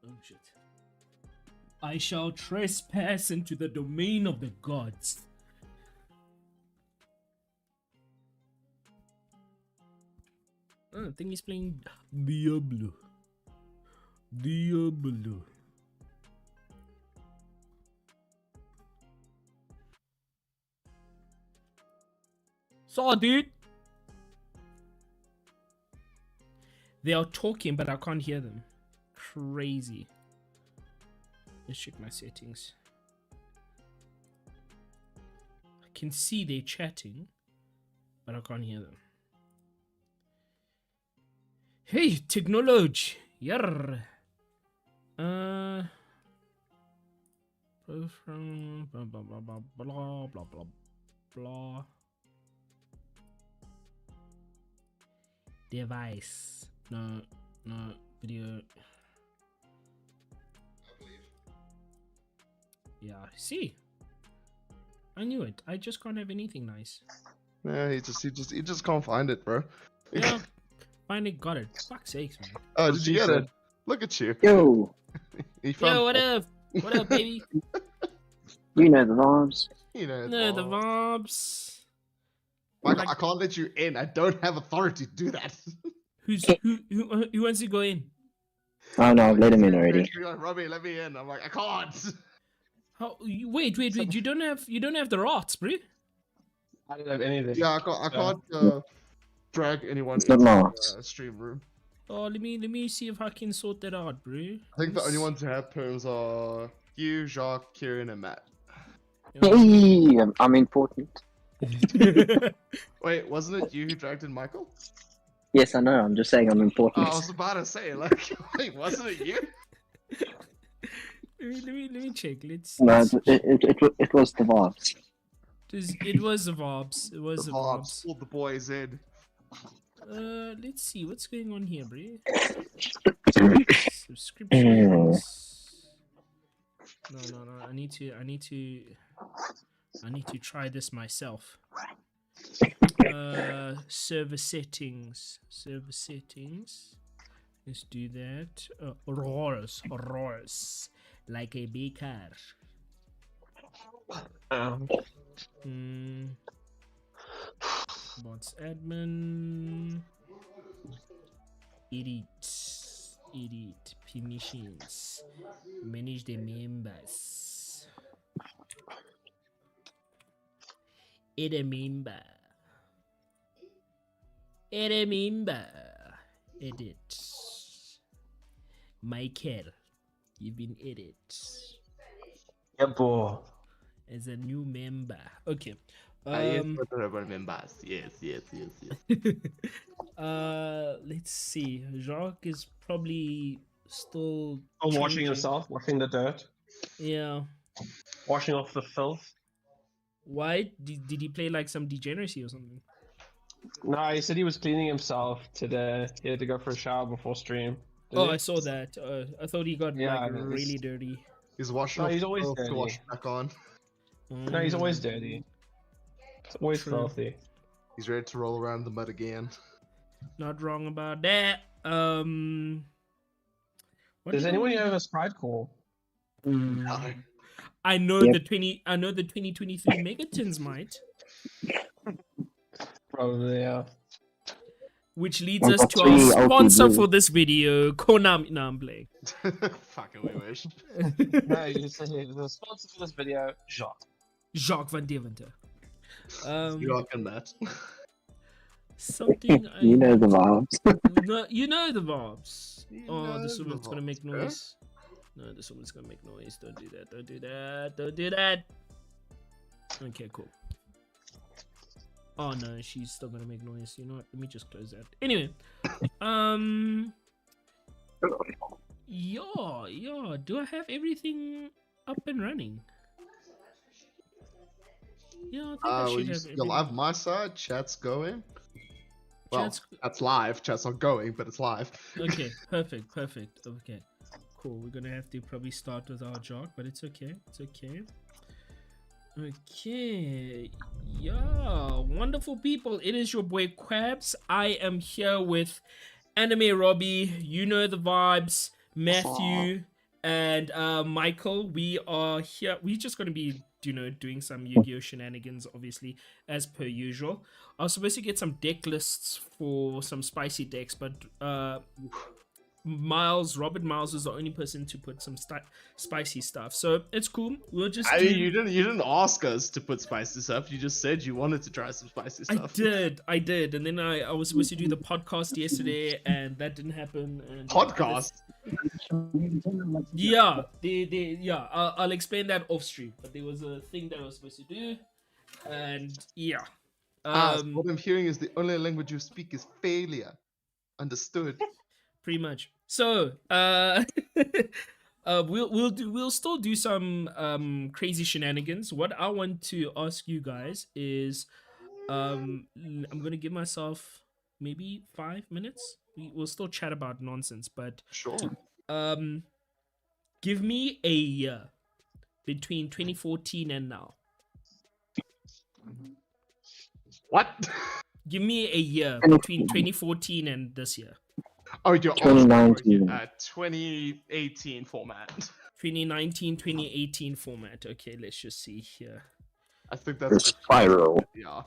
Oh shit. I shall trespass into the domain of the gods. I think he's playing Diablo. Diablo. Saw, dude. They are talking, but I can't hear them. Crazy. Let's check my settings. I can see they're chatting, but I can't hear them. Hey, technology. Yarr. From blah blah blah blah blah blah blah blah. Device. No, video. Yeah, see, I knew it. I just can't have anything nice. Yeah, he just can't find it, bro. Yeah, finally got it. Fuck's sakes, man. Oh, did you get it? Look at you. Yo, Yo, what up? What up, baby? you know the vibes. You know, No, the vibes. Michael, I can't let you in. I don't have authority to do that. Who wants to go in? Oh no, I've let him in already. Like, Robbie, let me in. I'm like, I can't. How? Wait. You don't have the rots, bro. I don't have anything. Yeah, I can't drag anyone It's not into marked. the stream room. Oh, let me see if I can sort that out, bro. I think the only ones who have perms are you, Jacques, Kieran, and Matt. Hey, I'm important. Wait, wasn't it you who dragged in Michael? Yes, I know. I'm just saying I'm Oh, important. I was about to say, like, wait, wasn't it you? let me check. Let's. No, it was the vibes. It was the vibes. It was The the vibes vibes. pulled the boys in. Let's see what's going on here, bro. Subscriptions. No. I need to try this myself. Server settings. Let's do that. Roars, like a baker. Bots admin. Edit permissions. Manage the members. Add a member. Edit. Michael, you've been added Yeah, boy. as a new member. Okay. Yes, members. Yes. Let's see. Jacques is probably still Washing changing. himself, washing the dirt, Yeah. washing off the filth. Why did he play like some degeneracy or something? No, he said he was cleaning himself today. He had to go for a shower before stream. Oh, I saw that. I thought he got Yeah, like really dirty. He's washing No, off he's always clothes to dirty. wash back on. No, he's always dirty. He's always True. filthy. He's ready to roll around in the mud again. Not wrong about that. What Does do anyone we- have a Sprite call? No. I know Yep. the 2023 Megatons might, Probably, yeah. which leads I've us got to our 3 sponsor LPGs. for this video, Konami. No, I'm playing. Fucking we wish. No, you said the sponsor for this video, Jacques. Jacques van Deventer. You're rocking that. Something I You know the vibes. No, you know the vibes. You Oh, know this the woman's gonna make vibes, bro. noise. No, this woman's gonna make noise. Don't do that. Don't do that. Okay, cool. Oh no, she's still gonna make noise. You know what? Let me just close that. Anyway, yeah. Do I have everything up and running? Yeah, I think I should have You're live on my side. Chat's going. Well, Chat's- that's live. Chat's not going, but it's live. Okay, perfect. Okay, cool. We're gonna have to probably start with our jog, but it's okay. Okay, yeah, wonderful people. It is your boy Quabs. I am here with Anime Robbie, you know the vibes. Matthew and Michael, we are here. We're just gonna be, doing some Yu-Gi-Oh shenanigans, obviously, as per usual. I was supposed to get some deck lists for some spicy decks, but Robert Miles was the only person to put some spicy stuff, so it's cool. We'll just I do... mean, you didn't ask us to put spicy stuff. You just said you wanted to try some spicy stuff. I did, and then I was supposed to do the podcast yesterday, and that didn't happen. And Podcast. Yeah, yeah. I'll explain that off stream, but there was a thing that I was supposed to do, and yeah. So what I'm hearing is the only language you speak is failure. Understood. Pretty much. So, we'll still do some crazy shenanigans. What I want to ask you guys is, I'm gonna give myself maybe 5 minutes. We'll still chat about nonsense, but Sure. give me a year between 2014 and now. What? Give me a year between 2014 and this year. Oh, you're 2019. 2018 format. 2019, 2018 format. Okay, let's just see here. I think The that's spiral. yeah.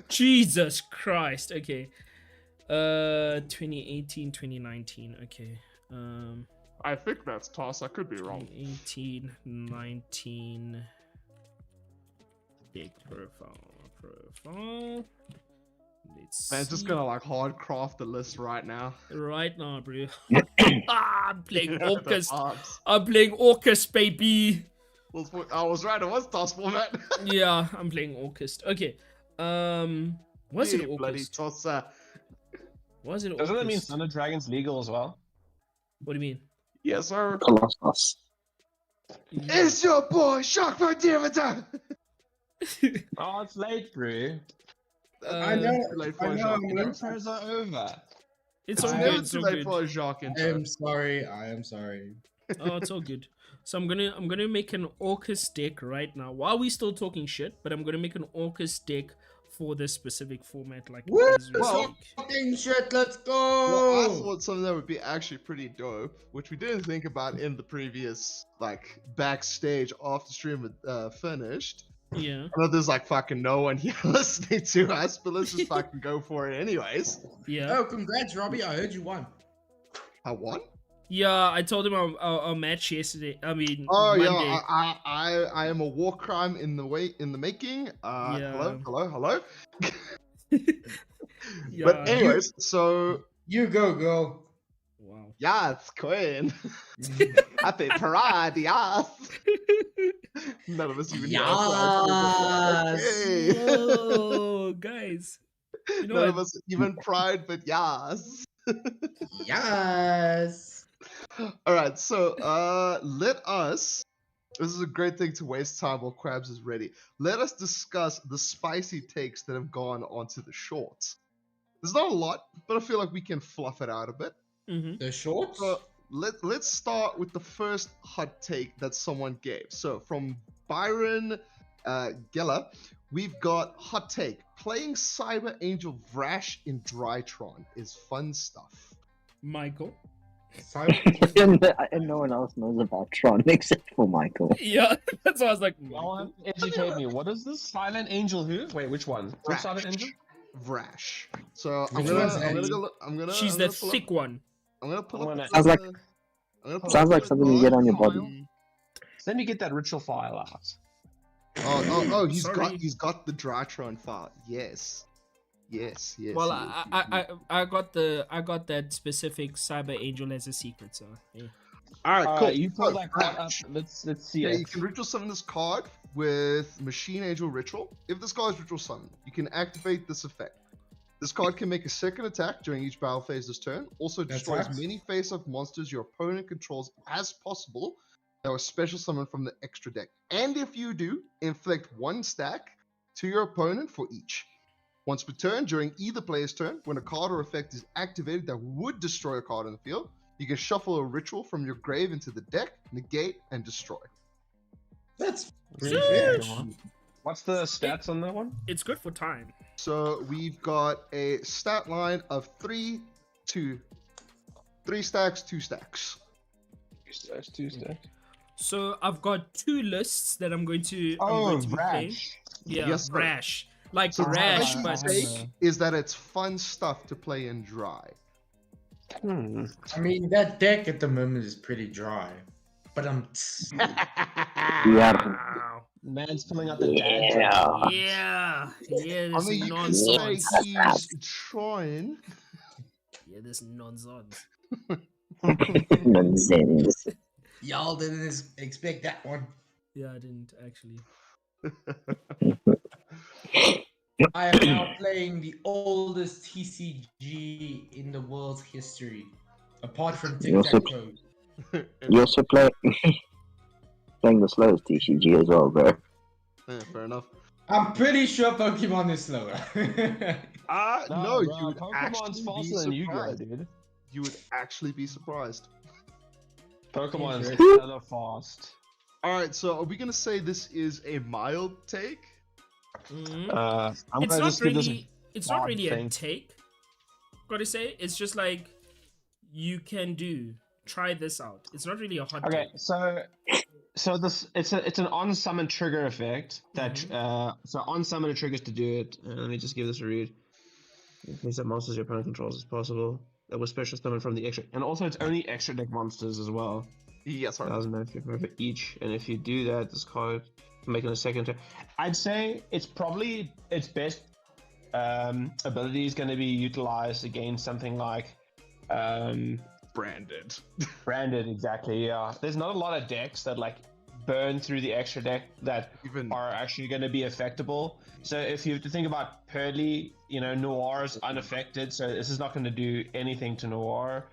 Jesus Christ. Okay. 2018, 2019. Okay. I think that's toss. I could be wrong. 2018, 19. Big profile. Let's Man, just see. gonna like hard craft the list right now. Right now, bro. I'm playing The Orcus. vibes. I'm playing Orcus, baby. I was right. It was toss format. Yeah, I'm playing Orcus. Okay. Was it Yeah, bloody Orcus? tosser. Was it Doesn't that mean Orcus? Thunder Dragon's legal as well? What do you mean? Yes, sir. Colossus. Yeah. It's your boy, Shock for Dividend. Oh, it's late, bro. I know. Late I for a know. Jacques. Intros are over. It's It's all never good. It's too all late good. for a Jacques I intro. am sorry. I am sorry. Oh, it's all good. So I'm gonna make an Orcus deck right now while we still talking shit, but I'm gonna make an Orcus deck for this specific format, like Woo! as we Well, speak. Fucking shit. Let's Well, I go. thought something that would be actually pretty dope, which we didn't think about in the previous, like, backstage after stream finished. Yeah. I know there's like fucking no one here listening to us, but let's just fucking go for it anyways. Yeah. Oh, congrats, Robbie. I heard you won. I won? Yeah. I told him our match yesterday. I mean, Oh Monday. yeah, I am a war crime in the making. Yeah. Hello. Yeah. But anyways, so You go, girl. Wow. yes, queen. Happy parade, yes. None of us even know. Yes. Okay. Whoa, guys. You know None of what? us even pride, but yes. Yes. All right, so let us. This is a great thing to waste time while Krabs is ready. Let us discuss the spicy takes that have gone onto the shorts. There's not a lot, but I feel like we can fluff it out a bit. Mm-hmm. The shorts. So let's start with the first hot take that someone gave. So from Byron Geller, we've got hot take: playing Cyber Angel Vrash in Drytron is fun stuff. Michael. and no one else knows about Tron except for Michael. Yeah. That's why I was like, Y'all have Michael? to educate me. What is this? Silent Angel who? Wait, which one? Which Silent Angel? Vrash. So Which one's that? She's the thick one. I'm gonna pull I'm up. gonna- Sounds like- I'm gonna pull Sounds up like the something you get on your file. body. Let me get that ritual file out. Oh, he's Sorry. got the Drytron file. Yes. Well, I got that specific Cyber Angel as a secret, so yeah. All right, cool. You pull So, that card up. Let's see Yeah, it. you can ritual summon this card with Machine Angel Ritual. If this card is ritual summoned, you can activate this effect. This card can make a second attack during each battle phase this turn. Also That destroys sucks. many face-up monsters your opponent controls as possible that were special summoned from the extra deck. And if you do, inflict one stack to your opponent for each. Once per turn, during either player's turn, when a card or effect is activated that would destroy a card in the field, you can shuffle a ritual from your grave into the deck, negate, and destroy. That's Really fair. fair. What's the stats on that one? It's good for time. So we've got a stat line of 3 2, 3 stacks, 2 stacks. Tuesday. So I've got 2 lists that I'm going to Oh, be playing. Rash. Yeah, Yes, sir. Rash. Like So the Rash, spicy but take is that it's fun stuff to play in dry. I mean, that deck at the moment is pretty dry. But I'm. Yeah. wow. Man's pulling out the dad Yeah. joke. Yeah, yeah, I this mean, you can say nonsense. he's trying. Yeah, this nonsense. Nonsense. Y'all didn't expect that one. Yeah, I didn't actually. I am now playing the oldest TCG in the world's history. Apart from You also- tic-tac-toe. You also playing the slowest TCG as well, bro. Yeah, fair enough. I'm pretty sure Pokemon is slower. No, bro, you would Pokemon's actually be faster than Yu-Gi-Oh, surprised. dude. You would actually be surprised. Pokemon's Interesting. hella fast. Alright, so are we gonna say this is a mild take? Mhm. I'm It's gonna not just give this. really. It's not odd really a thing. take. Gotta say, it's just like you can do. Try this out. It's not really a hot Okay, take. so this it's an on summon trigger effect that Mhm. so on summon triggers to do it. Let me just give this a read. Increase that monsters your opponent controls as possible. That was special summon from the extra, and also it's only extra deck monsters as well. Yes, sir. 1,000 for each, and if you do that, this card making a second turn. I'd say it's probably its best ability is going to be utilized against something like Branded. branded. Exactly, yeah. There's not a lot of decks that like burn through the extra deck that Even are actually going to be affectable. So if you have to think about Purdy, Noir is unaffected, so this is not going to do anything to Noir.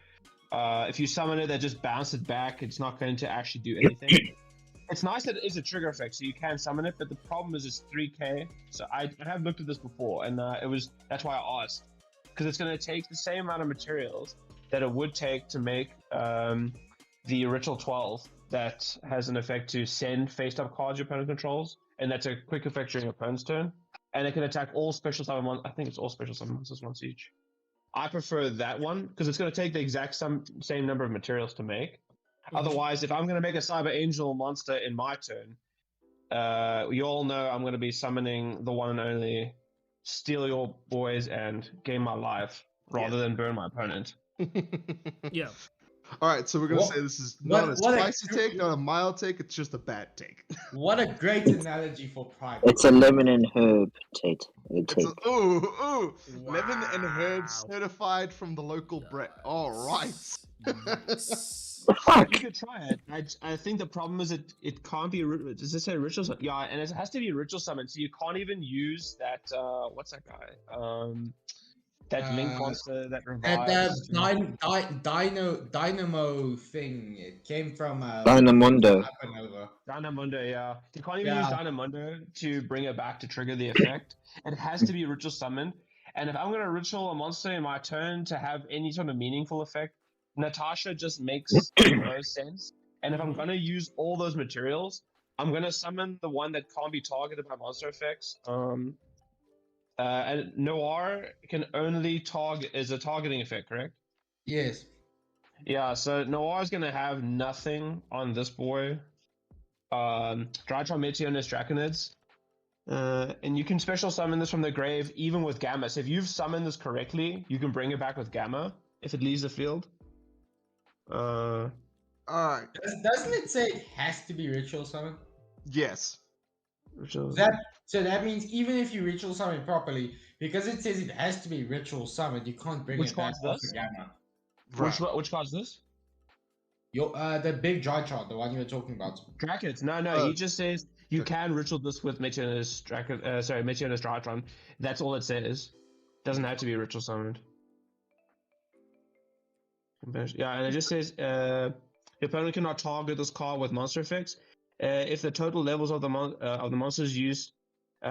If you summon it, that just bounce it back. It's not going to actually do anything. It's nice that it is a trigger effect, so you can summon it. But the problem is it's 3k. So I have looked at this before, and that's why I asked, because it's going to take the same amount of materials that it would take to make the Ritual 12 that has an effect to send face-up cards your opponent controls, and that's a quick effect during your opponent's turn. And it can attack all special summon monsters. I think it's all special summon monsters once each. I prefer that one because it's going to take the exact same number of materials to make. Otherwise, if I'm going to make a Cyber Angel monster in my turn, you all know I'm going to be summoning the one and only Steal Your Boys and Gain My Life rather than burn my opponent. Yeah. Alright, so we're gonna say this is not a spicy take, not a mild take, it's just a bad take. What a great analogy for pride. It's a lemon and herb take. It's lemon and herb certified from the local Brett. Alright. Yes. The fuck? You could try it. I think the problem is it can't be. Does it say ritual summon? Yeah, and it has to be ritual summon, so you can't even use that. What's that guy? That link monster that revives. Dynamo thing. It came from Dynamondo. Dynamondo, yeah. You can't even use Dynamondo to bring it back to trigger the effect. It has to be ritual summoned. And if I'm going to ritual a monster in my turn to have any sort of meaningful effect, Natasha just makes the most sense. And if I'm going to use all those materials, I'm going to summon the one that can't be targeted by monster effects. And Noir can only target is a targeting effect, correct? Yes. Yeah, so Noir is gonna have nothing on this boy. Drytron Meteorus Draconids. And you can special summon this from the grave even with Gamma. So if you've summoned this correctly, you can bring it back with Gamma if it leaves the field. Alright. Doesn't it say it has to be ritual summon? Yes. So that means even if you ritual summon properly, because it says it has to be ritual summoned, you can't bring it back off the Gamma. Which card's this? The big dry chart, the one you were talking about. Draconids. No, he just says you can ritual this with Meteorus Drytron. That's all it says. Doesn't have to be ritual summoned. Yeah, and it just says your opponent cannot target this card with monster effects. If the total levels of the monsters used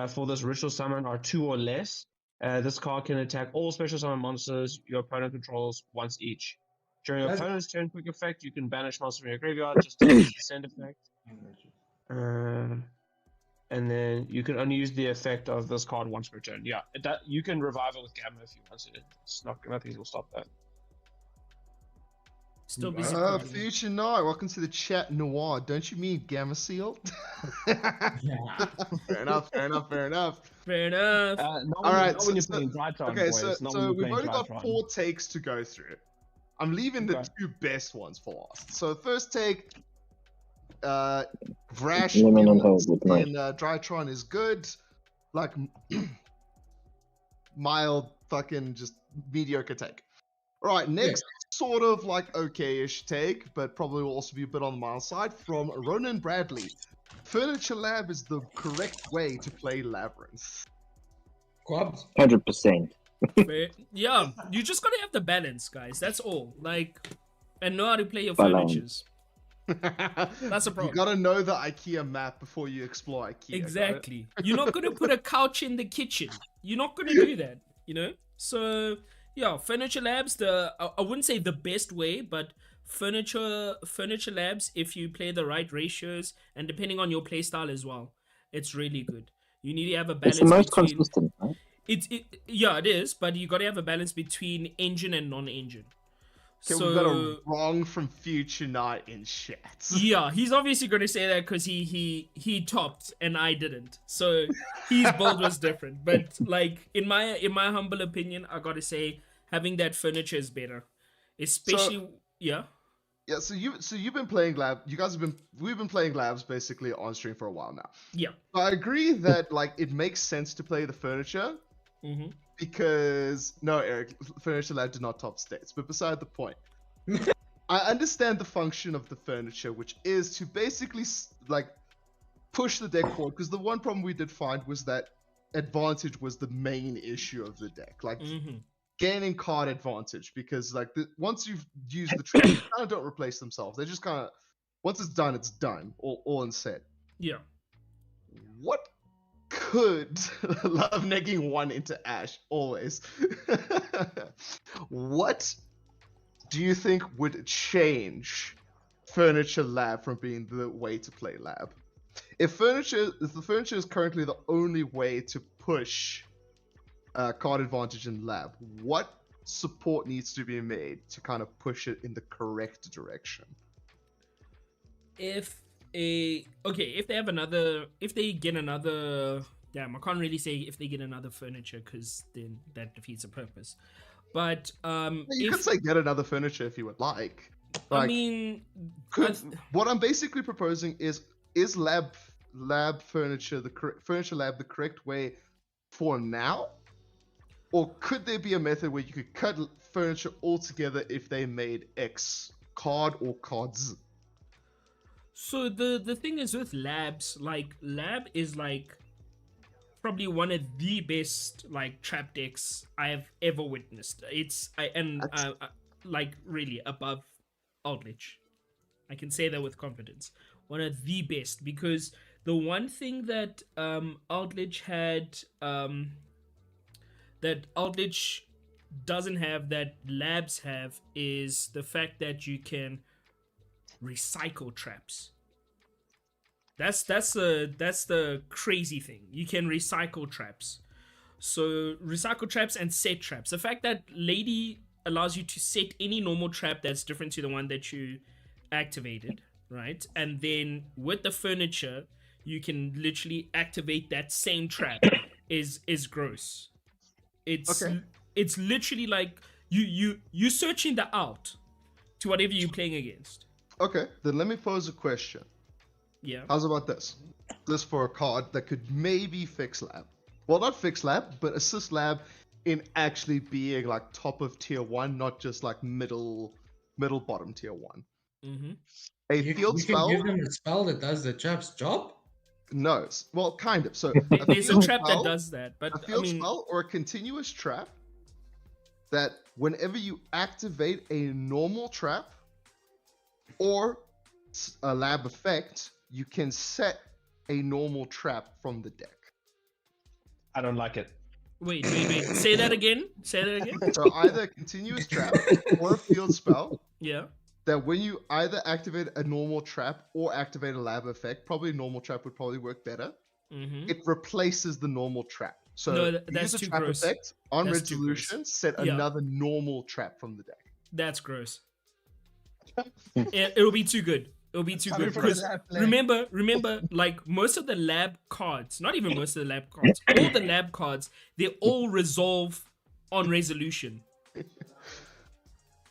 for this ritual summon are 2 or less, this card can attack all special summon monsters your opponent controls once each. During your opponent's turn quick effect, you can banish monsters from your graveyard just to use the send effect. And then you can only use the effect of this card once per turn. Yeah, you can revive it with Gamma if you want to. It's not, nothing will stop that. Still busy Uh, cooking. Future Night, welcome to the chat, Noir. Don't you mean Gamma Seal? Yeah. Fair enough, fair enough, fair enough. Fair enough. All right, Not when you're playing Drytron, okay, boys. Not when so you're we've playing only got Drytron. 4 takes to go through. I'm leaving the Okay. 2 best ones for last. So first take, Vrash Lemon and Humans herb with nice. in Drytron is good. Like, mild, fucking just mediocre take. All right, next sort of like okay-ish take, but probably will also be a bit on the mild side from Ronan Bradley. Furniture Lab is the correct way to play Labyrinth. Quabs. 100%. Yeah, you just gotta have the balance, guys. That's all. Like, and know how to play your Balance. furnitures. That's a problem. You gotta know the IKEA map before you explore IKEA. got it? Exactly. You're not gonna put a couch in the kitchen. You're not gonna do that. You know. So yeah, Furniture Labs. I wouldn't say the best way, but Furniture Labs. If you play the right ratios and depending on your play style as well, it's really good. You need to have a balance It's the most between. consistent, right? Yeah, it is, but you gotta have a balance between engine and non-engine. Okay, we got a wrong from Future Night in chat. Yeah, he's obviously going to say that because he topped and I didn't. So his build was different. But like in my humble opinion, I got to say having that furniture is better, especially yeah. Yeah, so you've been playing we've been playing labs basically on stream for a while now. Yeah. I agree that like it makes sense to play the furniture Mm-hmm. because no, Eric, Furniture Lab did not top states, but beside the point. I understand the function of the furniture, which is to basically like push the deck forward. Because the one problem we did find was that advantage was the main issue of the deck, like gaining card advantage. Because like once you've used the tricks, they kind of don't replace themselves. They just kind of once it's done, all in set. Yeah. What could love negging 1 into Ash always? What do you think would change Furniture Lab from being the way to play Lab? If the furniture is currently the only way to push card advantage in Lab, what support needs to be made to kind of push it in the correct direction? If they get another, damn, I can't really say if they get another furniture because then that defeats the purpose. But You could say get another furniture if you would like. I mean, what I'm basically proposing is lab furniture furniture lab the correct way for now, or could there be a method where you could cut furniture altogether if they made X card or cards? So the thing is with labs, like lab is like probably one of the best like trap decks I have ever witnessed. It's like really above Outledge. I can say that with confidence. One of the best, because the one thing that Outledge had that Outledge doesn't have that labs have is the fact that you can recycle traps. That's the crazy thing. You can recycle traps. So recycle traps and set traps. The fact that Lady allows you to set any normal trap that's different to the one that you activated, right? And then with the furniture, you can literally activate that same trap is gross. It's literally like you searching the out to whatever you're playing against. Okay, then let me pose a question. Yeah. How's about this? This for a card that could maybe fix Lab. Well, not fix Lab, but assist Lab in actually being like top of tier 1, not just like middle bottom tier 1. Mm-hmm. A You field can spell? give them a spell that does the trap's job? No. Well, kind of. So There's a field trap spell, that does that, but a I field mean, spell or a continuous trap that whenever you activate a normal trap or a lab effect, you can set a normal trap from the deck. I don't like it. wait. Say that again. So either a continuous trap or a field spell Yeah. that when you either activate a normal trap or activate a lab effect, probably a normal trap would probably work better. Mm-hmm. It replaces the normal trap. So No, you that's use a too trap gross. effect on That's too resolution, set Yeah. another normal trap from the deck. That's gross. It'll be too good. It'll be too Coming good from because that plane. remember, like most of the lab cards, not even most of the lab cards, all the lab cards, they all resolve on resolution.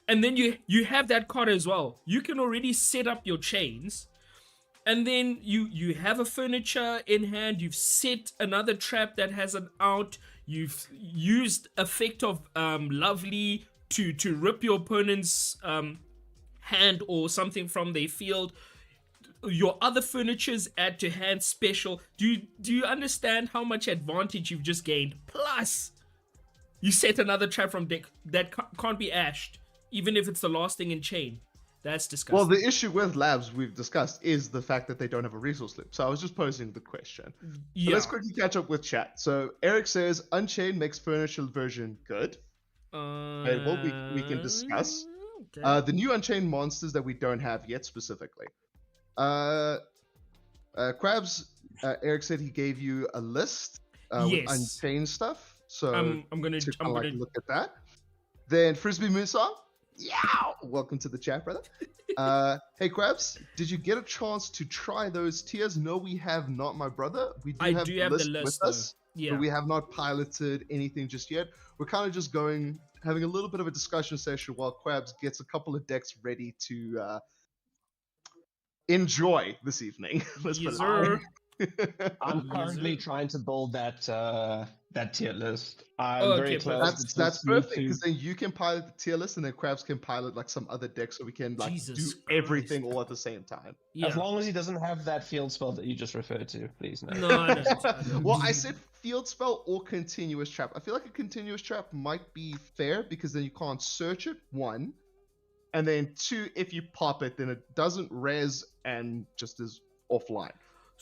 And then you have that card as well. You can already set up your chains, and then you have a furniture in hand. You've set another trap that has an out. You've used effect of lovely to rip your opponent's hand or something from their field. Your other furnitures add to hand special. Do you understand how much advantage you've just gained? Plus, you set another trap from deck that can't be ashed, even if it's the last thing in chain. That's disgusting. Well, the issue with labs we've discussed is the fact that they don't have a resource loop. So I was just posing the question. yeah. So let's quickly catch up with chat. So Eric says Unchained makes furniture version good. Okay, well, we can discuss. Okay. The new Unchained monsters that we don't have yet specifically. Krabs, Eric said he gave you a list with Yes. Unchained stuff. So I'm gonna to kinda like look at that. Then Frisbee Musa, yeah, welcome to the chat, brother. Hey Krabs, did you get a chance to try those tiers? No, we have not, my brother. We I have do the have the list list, with though. us, Yeah. but we have not piloted anything just yet. We're kind of just having a little bit of a discussion session while Krabs gets a couple of decks ready to enjoy this evening. Let's Yes, put it sir. I'm Yes, currently sir. trying to build that tier list. I'm Oh, very okay, close. perfect. It's That's just me perfect to- because then you can pilot the tier list and then Krabs can pilot like some other deck so we can like Jesus do everything all at the same time. Yeah. As long as he doesn't have that field spell that you just referred to, please. No. No, I don't. I don't. Well, I said field spell or continuous trap. I feel like a continuous trap might be fair because then you can't search it, one. And then two, if you pop it, then it doesn't res and just is offline.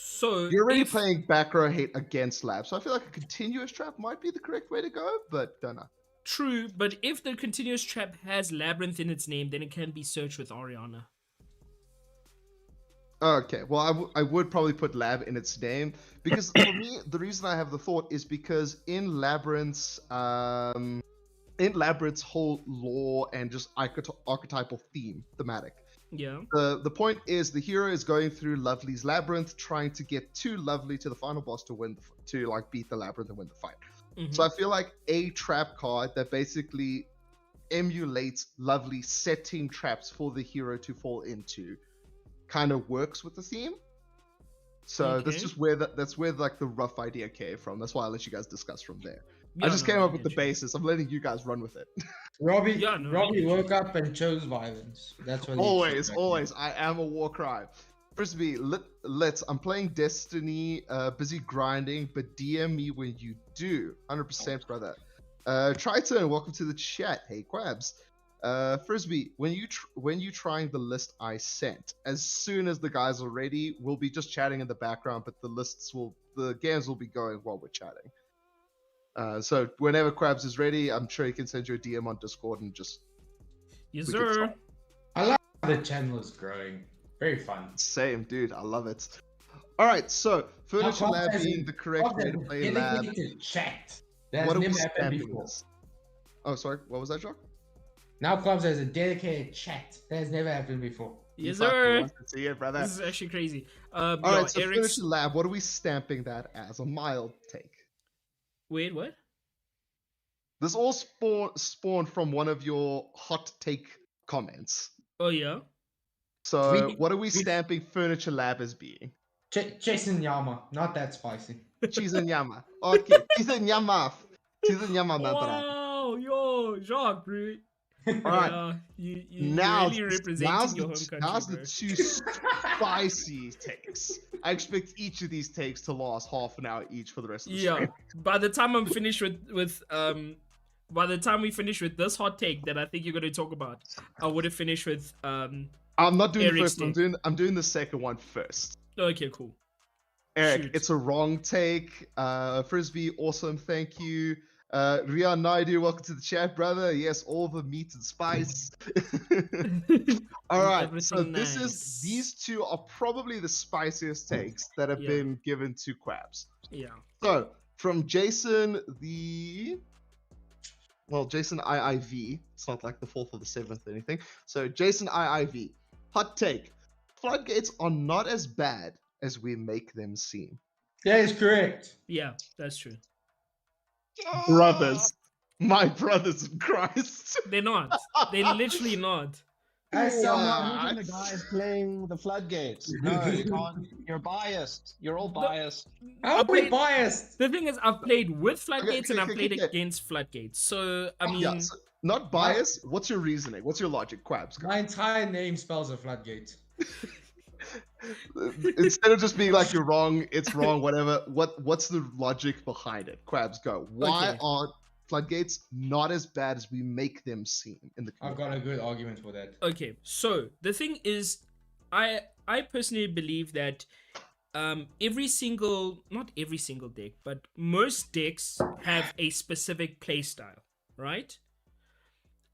So You're already if- playing back row hate against lab, so I feel like a continuous trap might be the correct way to go, but don't know. True, but if the continuous trap has labyrinth in its name, then it can be searched with Ariana. Okay, well, I would probably put lab in its name because for me, the reason I have the thought is because in Labyrinth's whole lore and just archetypal thematic. Yeah. The point is the hero is going through Lovely's labyrinth, trying to get to Lovely to the final boss to win to like beat the labyrinth and win the fight. Mhm. So I feel like a trap card that basically emulates Lovely setting traps for the hero to fall into kind of works with the theme. So that's Okay. just that's where like the rough idea came from. That's why I let you guys discuss from there. I Yeah, just no, came I up with the get you. basis. I'm letting you guys run with it. Robbie, Yeah, no, I Robbie get you. woke up and chose violence. That's what. he always, chose. always. I am a war cry. Frisbee, I'm playing Destiny, busy grinding, but DM me when you do. 100%, brother. Triton, welcome to the chat. Hey, Quabs. Frisbee, when you trying the list I sent, as soon as the guys are ready, we'll be just chatting in the background, but the games will be going while we're chatting. So whenever Quabs is ready, I'm sure he can send you a DM on Discord and just Yes, we can sir. talk. I like how the channel is growing. Very fun. Same, dude. I love it. All right, so Furniture Now, Lab Clubs being has- the correct Clubs way to has play lab. dedicated chat. That What has are we never happened stamping before. this? Oh, sorry. What was that, Jock? Now Clubs has a dedicated chat. That has never happened before. Yes, You fucking sir. wanted to see it, brother. This is actually crazy. All Yo, right, so Eric's... Furniture Lab. What are we stamping that as? A mild take. Wait, what? This all spawned from one of your hot take comments. Oh yeah. So Tweet- what are we tweet- stamping Furniture Lab as being? Jason Yama, not that spicy. Cheese and yama. Okay, cheese and yama. Cheese and yama, my brother. Wow, yo, Jacques, bro. All right. Yeah, you Now, really representing your home country, now's bro. the two spicy takes. I expect each of these takes to last half an hour each for the rest of the Yeah. stream. By the time I'm finished by the time we finish with this hot take that I think you're gonna talk about, I would have finished with I'm not doing the Eric's first one. take. I'm doing the second one first. Okay, cool. Eric, Shoot. it's a wrong take. Frisbee, awesome, thank you. Rian Naidu, welcome to the chat, brother. Yes, all the meat and spice. All right, so Everything these nice. two are probably the spiciest takes that have Yeah. been given to Quabs. Yeah. So from Jason, the well, Jason IIV. It's not like the 4th or the 7th or anything. So Jason IIV. Hot take. Floodgates are not as bad as we make them seem. That is correct. Yeah, that's true. Brothers. My brothers in Christ. They're not. They're literally not. As You're someone, not even the guys playing the floodgates. No, you can't. You're biased. You're all biased. how are we biased? The thing is, I've played with floodgates okay, and I've played okay. against floodgates. So I mean, Yeah, so not biased. What's your reasoning? What's your logic, Quabs? My entire name spells a floodgate. Instead of just being like you're wrong, it's wrong, whatever. What's the logic behind it? Quabs, go. Why Okay. aren't floodgates not as bad as we make them seem in the I've community? got a good argument for that. okay. So the thing is, I personally believe that not every single deck, but most decks have a specific play style, right?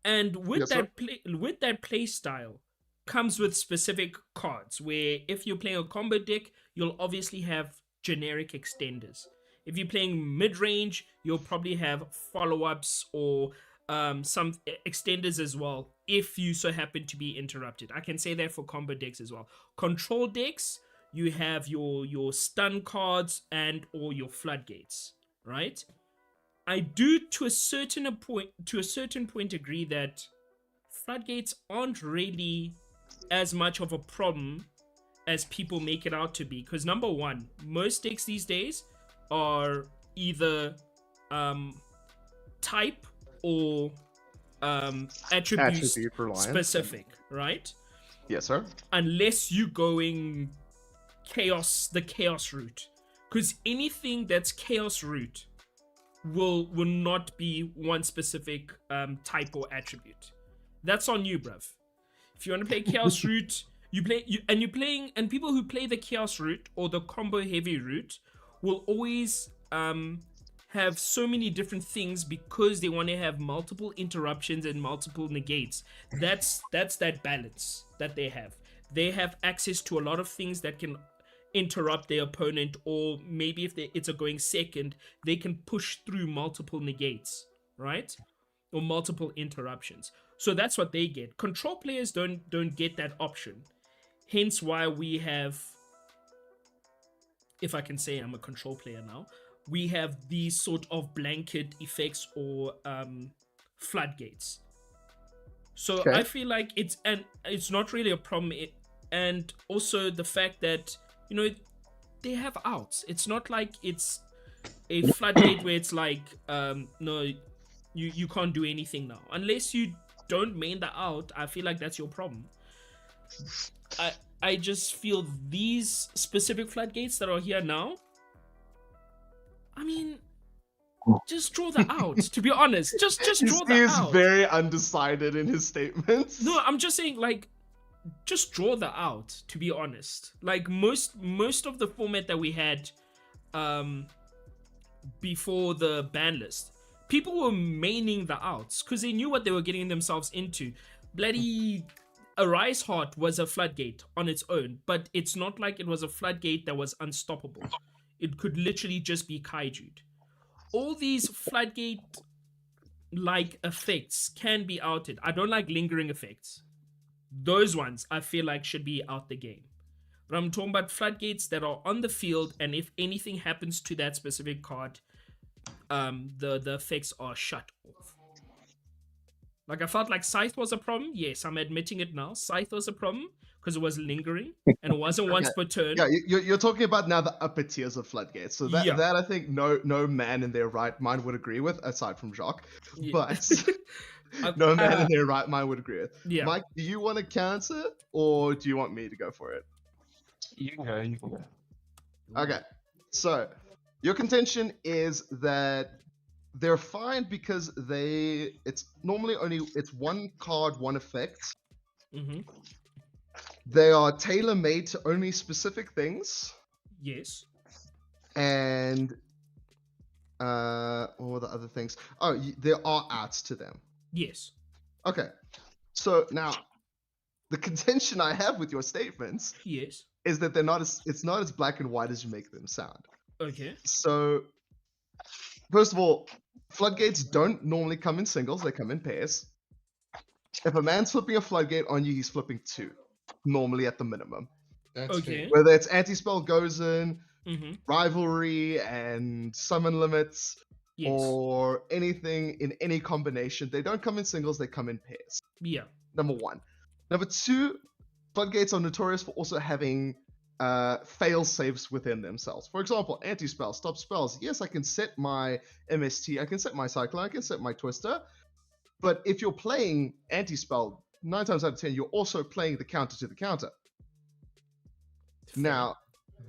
And with Yes, that play style comes with specific cards where if you're playing a combo deck, you'll obviously have generic extenders. If you're playing mid-range, you'll probably have follow-ups or some extenders as well, if you so happen to be interrupted. I can say that for combo decks as well. Control decks, you have your stun cards and or your floodgates, right? I do to a certain point agree that floodgates aren't really as much of a problem as people make it out to be, because number one, most decks these days are either type or attribute reliant. specific, right? Yes, sir. Unless you going the chaos route, because anything that's chaos route will not be one specific type or attribute. That's on you, bruv. If you want to play chaos route, and people who play the chaos route or the combo heavy route will always have so many different things because they want to have multiple interruptions and multiple negates. That's that balance that they have. They have access to a lot of things that can interrupt their opponent, or maybe if it's a going second, they can push through multiple negates, right? Or multiple interruptions. So that's what they get. Control players don't get that option. Hence why we have, if I can say I'm a control player now, we have these sort of blanket effects or floodgates. So Okay. I feel like it's not really a problem. And also the fact that, you know, they have outs. It's not like it's a floodgate where it's like, no, you can't do anything now. Unless you don't main the out, I feel like that's your problem. I just feel these specific floodgates that are here now, I mean, just draw the out, to be honest. Just draw He the is out. very undecided in his statements. No, I'm just saying, like, just draw the out, to be honest. Like most of the format that we had before the ban list, people were maining the outs because they knew what they were getting themselves into. Bloody Arise Heart was a floodgate on its own, but it's not like it was a floodgate that was unstoppable. It could literally just be kaiju'd. All these floodgate like effects can be outed. I don't like lingering effects. Those ones I feel like should be out the game. But I'm talking about floodgates that are on the field, and if anything happens to that specific card, the effects are shut off. Like, I felt like Scythe was a problem. Yes, I'm admitting it now. Scythe was a problem because it was lingering and it wasn't once per turn. Yeah, you're talking about now the upper tiers of floodgates. So that I think no man in their right mind would agree with, aside from Jacques. Yeah. But no man in their right mind would agree with. Yeah. Mike, do you want to counter or do you want me to go for it? You can go. Okay, so your contention is that they're fine because it's normally it's one card, one effect. Mm-hmm. They are tailor-made to only specific things. Yes. And what were the other things? Oh, there are outs to them. Yes. Okay, so now the contention I have with your statements Yes. is that it's not as black and white as you make them sound. Okay. So, first of all, Floodgates don't normally come in singles; they come in pairs. If a man's flipping a floodgate on you, he's flipping 2, normally at the minimum. That's Okay. fair. Whether it's anti-spell goes in, Mm-hmm. rivalry, and summon limits, Yes. or anything in any combination, they don't come in singles; they come in pairs. Yeah. Number 1. Number 2, floodgates are notorious for also having fail safes within themselves. For example, anti-spell, stop spells. Yes, I can set my MST, I can set my Cyclone, I can set my Twister, but if you're playing anti-spell, 9 times out of 10, you're also playing the counter to the counter. Fair. Now,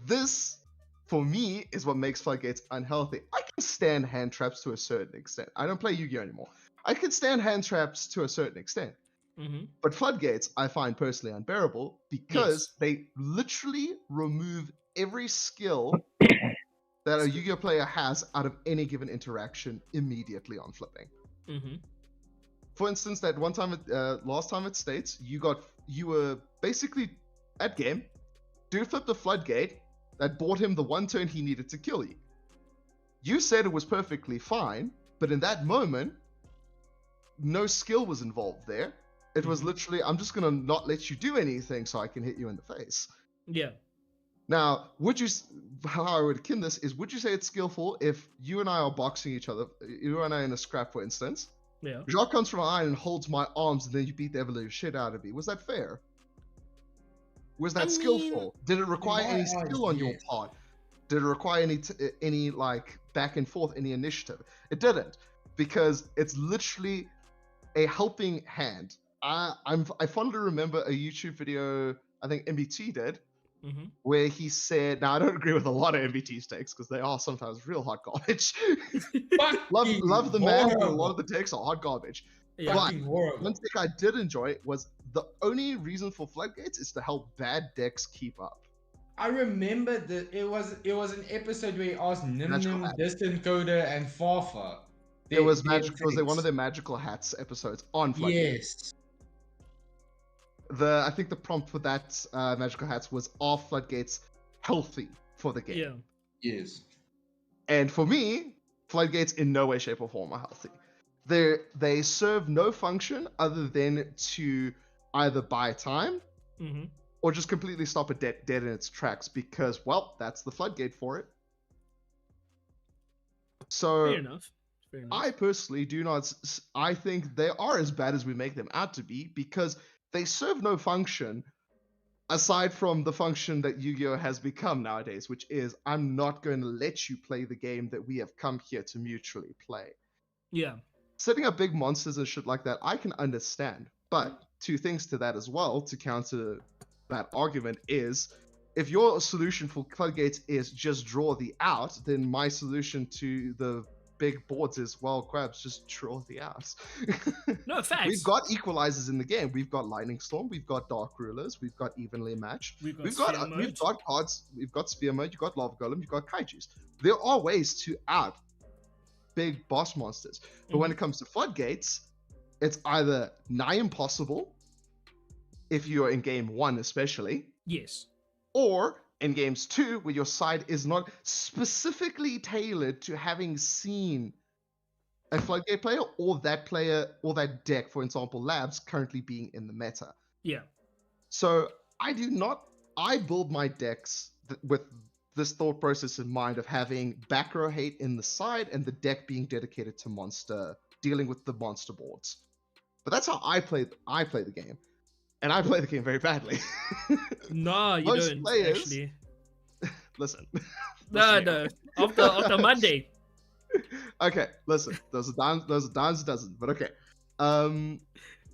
this, for me, is what makes floodgates unhealthy. I can stand hand traps to a certain extent. I don't play Yu-Gi-Oh anymore. I can stand hand traps to a certain extent. Mm-hmm. But floodgates, I find personally unbearable because they literally remove every skill that a Yu-Gi-Oh player has out of any given interaction immediately on flipping. Mm-hmm. For instance, that one time, last time at States, you were basically at game. Dude flipped a floodgate that bought him the 1 turn he needed to kill you. You said it was perfectly fine, but in that moment, no skill was involved there. It was literally, I'm just gonna not let you do anything so I can hit you in the face. Yeah. Now, how I would akin this is, would you say it's skillful if you and I are boxing each other, you and I in a scrap, for instance? Yeah. Jacques comes from behind and holds my arms, and then you beat the ever shit out of me. Was that fair? Was that skillful? Did it require any skill on your part? Did it require any like back and forth, any initiative? It didn't, because it's literally a helping hand. I fondly remember a YouTube video I think MBT did, Mm-hmm. where he said, now I don't agree with a lot of MBT's takes because they are sometimes real hot garbage. love the man, but a lot of the takes are hot garbage. Yeah. But Fucking horrible. one thing I did enjoy was the only reason for floodgates is to help bad decks keep up. I remember that it was an episode where he asked Nim Magical Nim, Hat. Distant Coder, and Fafa. It was magic. It was one of their magical hats episodes on floodgates. Yes. I think the prompt for that magical hats was, are floodgates healthy for the game? Yeah. Yes. And for me, floodgates in no way, shape, or form are healthy. They serve no function other than to either buy time Mm-hmm. or just completely stop it dead in its tracks, because, well, that's the floodgate for it. So Fair enough. Fair enough. I personally do not. I think they are as bad as we make them out to be, because they serve no function aside from the function that Yu-Gi-Oh has become nowadays, which is, I'm not going to let you play the game that we have come here to mutually play. Yeah. Setting up big monsters and shit like that, I can understand. But 2 things to that as well, to counter that argument, is if your solution for floodgates is just draw the out, then my solution to the big boards is, well, crabs, just draw the out. No, facts. We've got equalizers in the game. We've got Lightning Storm, we've got Dark Rulers, we've got Evenly Matched, We've we've got got cards, we've got Spear Mode, you've got Lava Golem, you've got Kaijus. There are ways to out big boss monsters. But when it comes to floodgates, it's either nigh impossible, if you're in game 1 especially, Yes. or in games 2, where your side is not specifically tailored to having seen a floodgate player or that deck, for example, Labs, currently being in the meta. Yeah. So I build my decks with this thought process in mind of having back row hate in the side and the deck being dedicated to dealing with the monster boards. But that's how I play the game. And I play the game very badly. No, you Most don't players- actually. Listen. No, Listen no. After Monday. Okay, listen. Those are dimes, dozens, but okay.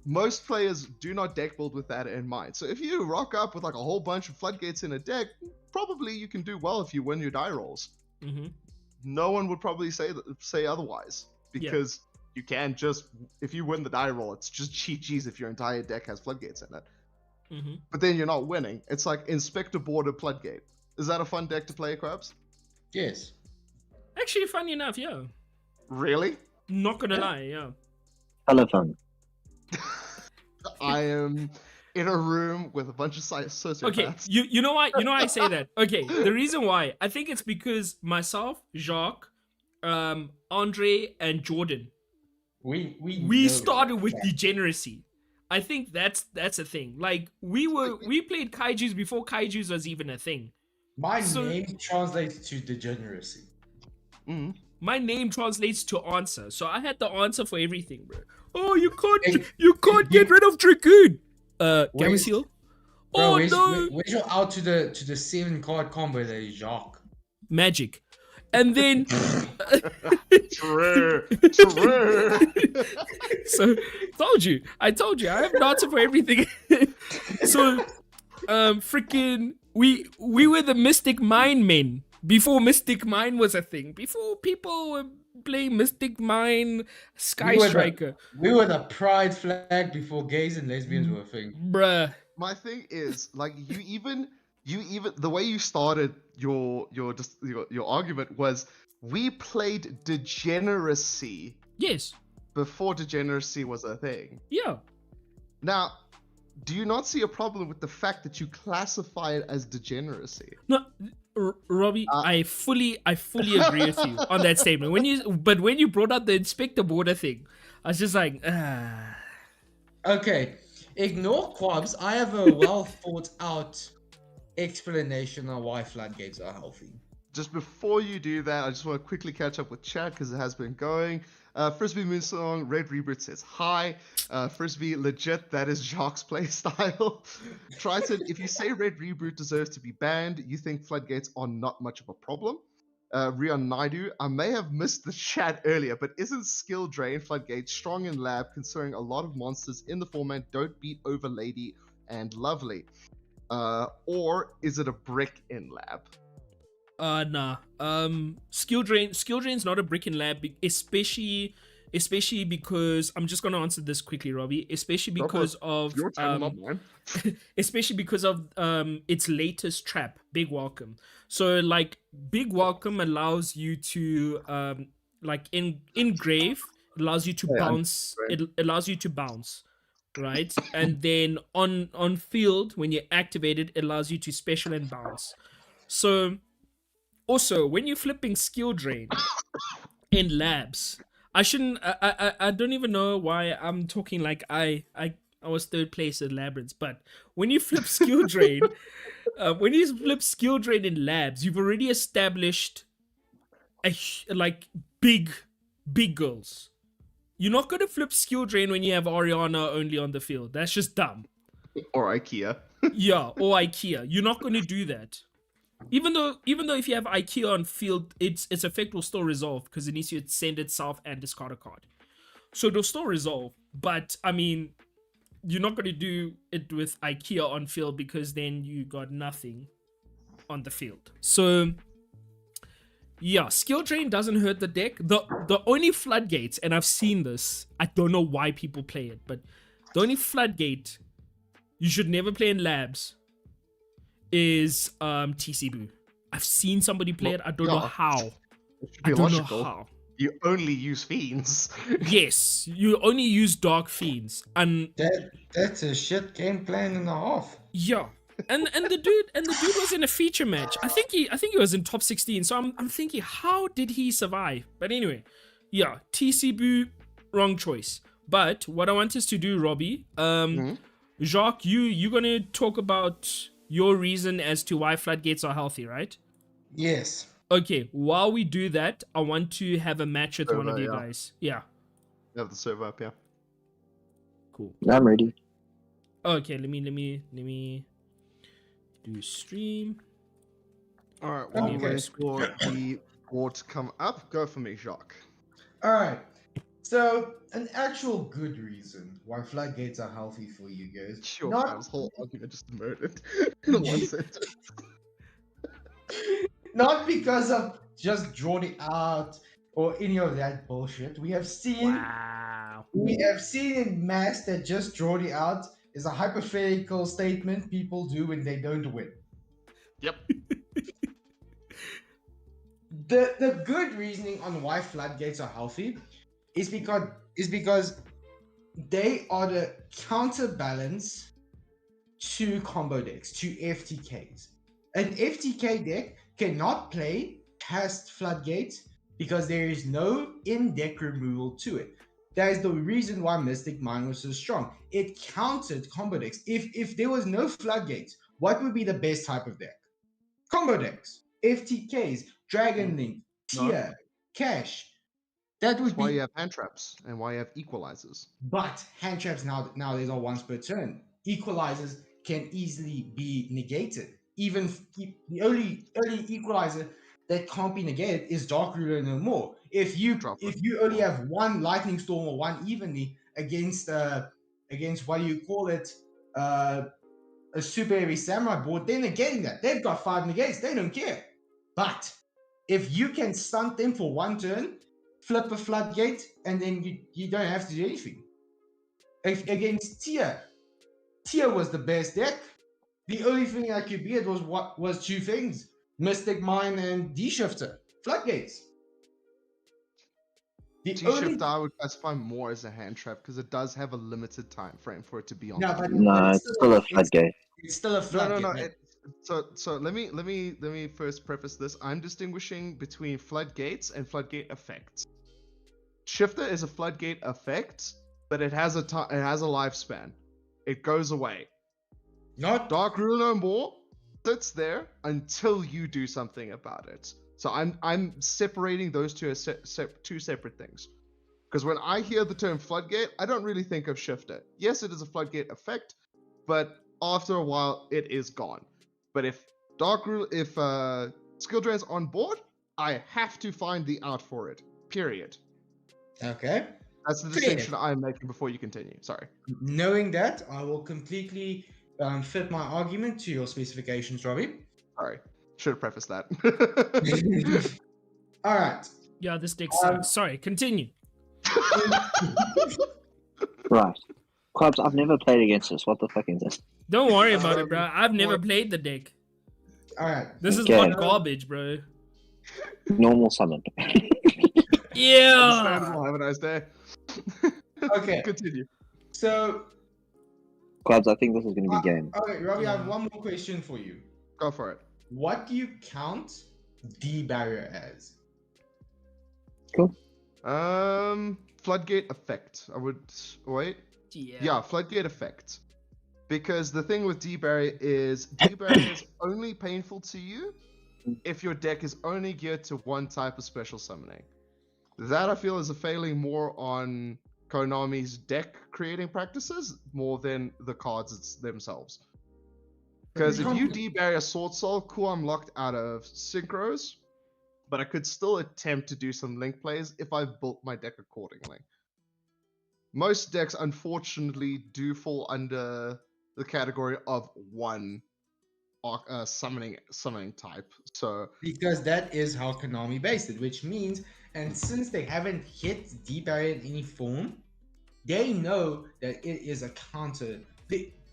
Most players do not deck build with that in mind. So if you rock up with like a whole bunch of floodgates in a deck, probably you can do well if you win your die rolls. Mm-hmm. No one would probably say otherwise, because you can just, if you win the die roll, it's just GG's if your entire deck has floodgates in it. Mm-hmm. But then you're not winning. It's like Inspector Border Floodgate. Is that a fun deck to play, Crabs? Yes. Actually, funny enough, yeah. Really? Not gonna lie, yeah. Hella fun. I am in a room with a bunch of sociopaths. Okay, you know why? You know why I say that? Okay, the reason why, I think it's because myself, Jacques, Andre and Jordan, We we know started that. with degeneracy. I think that's a thing. Like we played kaijus before kaijus was even a thing. My So- name translates to degeneracy. Mm. My name translates to answer, so I had the answer for everything, bro. Oh, you Hey, can't get rid of Dragoon. Where's- Gameciel. Bro, Oh where's, no, where's your out to the 7 card combo that is Jacques? magic. And then True. True. so I told you I have an answer for everything. So freaking we were the Mystic Mine men before Mystic Mine was a thing, before people were playing Mystic Mine, Sky We were the- Striker. We were the pride flag before gays and lesbians were a thing. Bruh. My thing is, like, you even the way you started your argument was, we played degeneracy Yes. before degeneracy was a thing. Yeah. Now, do you not see a problem with the fact that you classify it as degeneracy? No, Robbie, I fully agree with you on that statement. When you brought up the inspector border thing, I was just like, ah. Okay, ignore Quabs. I have a well thought out explanation on why floodgates are healthy. Just before you do that, I just want to quickly catch up with chat because it has been going. Frisbee Moonsong, Red Reboot says hi. Frisbee, legit, that is Jacques' play style. Triton, if you say Red Reboot deserves to be banned, you think floodgates are not much of a problem. Rion Naidu, I may have missed the chat earlier, but isn't skill drain floodgates strong in lab considering a lot of monsters in the format don't beat over Lady and Lovely? Or is it a brick in lab? Nah. Skill drain's not a brick in lab, especially because I'm just gonna answer this quickly, Robbie. Especially because of Your turn, not mine. especially because of its latest trap, Big Welcome. So like Big Welcome allows you to like in grave, it allows you to bounce. It allows you to bounce, right? And then on field, when you activate it, it allows you to special and bounce. So also when you're flipping skill drain in labs, I don't even know why I'm talking like I was third place at Labyrinths, but when you flip skill drain, in labs, you've already established like big girls. You're not gonna flip skill drain when you have Oriana only on the field. That's just dumb. Or IKEA. Yeah, or IKEA. You're not gonna do that. Even though if you have IKEA on field, its effect will still resolve because it needs to send itself and discard a card. So it'll still resolve. But I mean, you're not going to do it with IKEA on field because then you got nothing on the field. So yeah, skill drain doesn't hurt the deck. The only floodgates, and I've seen this, I don't know why people play it, but the only floodgate you should never play in labs is TC Boo. I've seen somebody play it. I don't know how. It should I be don't know logical. how. You only use fiends. Yes, you only use Dark Fiends, and That's a shit game plan and a half. yeah, and the dude was in a feature match. I think he was in top 16. So I'm thinking, how did he survive? But anyway, yeah, TC Boo, wrong choice. But what I want us to do, Robbie, Jacques, you're gonna talk about your reason as to why floodgates are healthy, right? Yes. Okay, while we do that, I want to have a match with one of you yeah. guys. Yeah, You have the server up, yeah. cool. I'm ready. Okay, let me do stream. Alright, while Okay. we wait for the board to come up, go for me, Jacques. Alright. So, an actual good reason why floodgates are healthy for you guys. Sure, Not- this whole argument just murdered in one sentence. Not because of just drawing it out or any of that bullshit. We have seen Wow. in mass that just drawing it out is a hypothetical statement people do when they don't win. Yep. The good reasoning on why floodgates are healthy is because they are the counterbalance to combo decks, to FTKs. An FTK deck cannot play past floodgates because there is no in-deck removal to it. That is the reason why Mystic Mine was so strong. It countered combo decks. If there was no floodgates, what would be the best type of deck? Combo decks, FTKs, Dragon Link, No. Tier, Cash. That would That's why be. you have hand traps and why you have equalizers. But hand traps nowadays are once per turn. Equalizers can easily be negated. Even the only equalizer that can't be negated is Dark Ruler no more. If you Drop if it. you only have one Lightning Storm or one Evenly against what do you call it, a super heavy samurai board, they're negating that. They've got 5 negates, they don't care. But if you can stunt them for one turn, flip a floodgate, and then you don't have to do anything. Against Tier was the best deck. The only thing that could beat it was two things: Mystic Mine and D-Shifter. Floodgates. The only T-Shift I would classify more as a hand trap because it does have a limited time frame for it to be on. no, the but, board. No, but it's still a floodgate. It's still a No, floodgate. no, no. right? So let me first preface this. I'm distinguishing between floodgates and floodgate effects. Shifter is a floodgate effect, but it has a lifespan. It goes away. Not Dark Rule No More sits there until you do something about it. So I'm separating those two as two separate things. Because when I hear the term floodgate, I don't really think of Shifter. Yes, it is a floodgate effect, but after a while, it is gone. But if Skill Drain's on board, I have to find the out for it. Period. okay. That's the Fair. distinction I'm making before you continue. Sorry. Knowing that, I will completely fit my argument to your specifications, Robbie. Sorry. Should have prefaced that. All right. Yeah, this deck sucks. Sorry, continue. Right. Clubs, I've never played against this. What the fuck is this? Don't worry about it, bro. Um, I've never what- played the deck. All right. This is Okay. not garbage, bro. Normal summon. Yeah. Understandable. Have a nice day. Okay. Continue. So, Clubs, I think this is going to be game. okay, Robbie, I have Yeah. one more question for you. Go for it. What do you count D barrier as? Floodgate effect. I would wait. Yeah, floodgate effect. Because the thing with D-Barrier is only painful to you if your deck is only geared to one type of special summoning. That I feel is a failing more on Konami's deck creating practices more than the cards themselves. Because if you D-Barrier Sword Soul, cool, I'm locked out of synchros, but I could still attempt to do some link plays if I've built my deck accordingly. Most decks, unfortunately, do fall under the category of one summoning type. So Because that is how Konami based it, which means, and since they haven't hit D barrier in any form, they know that it is a counter.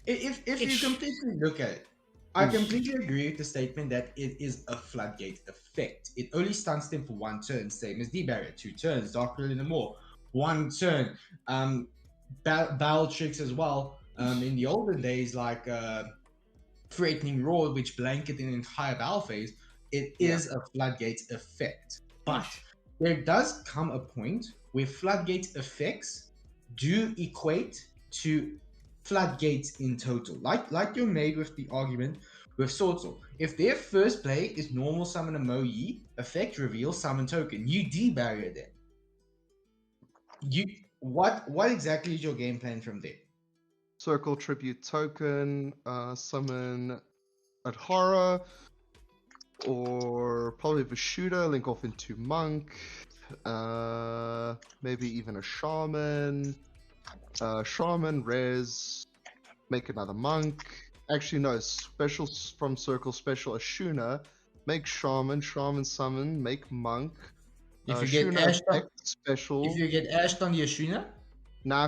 If you completely look at it, I completely agree with the statement that it is a floodgate effect. It only stunts them for one turn, same as D barrier, 2 turns, Dark Ruler no more, 1 turn. Battle tricks as well. In the olden days, like Threatening Roar, which blanket an entire battle phase, it is a floodgate effect. But there does come a point where floodgate effects do equate to floodgates in total. Like you made with the argument with Sword Soul. If their first play is normal summon a Mo-Yi, effect reveal, summon token, you D-barrier them. What exactly is your game plan from there? Circle Tribute Token, summon Adhara, or probably Vishuda, link off into Monk, maybe even a Shaman, Shaman, Res, make another Monk. Actually, no, special from Circle, special Ashuna, make Shaman, Shaman summon, make Monk. If you get Ashuna ashed on, effect, special. if you get ashed on the Ashuna, Now,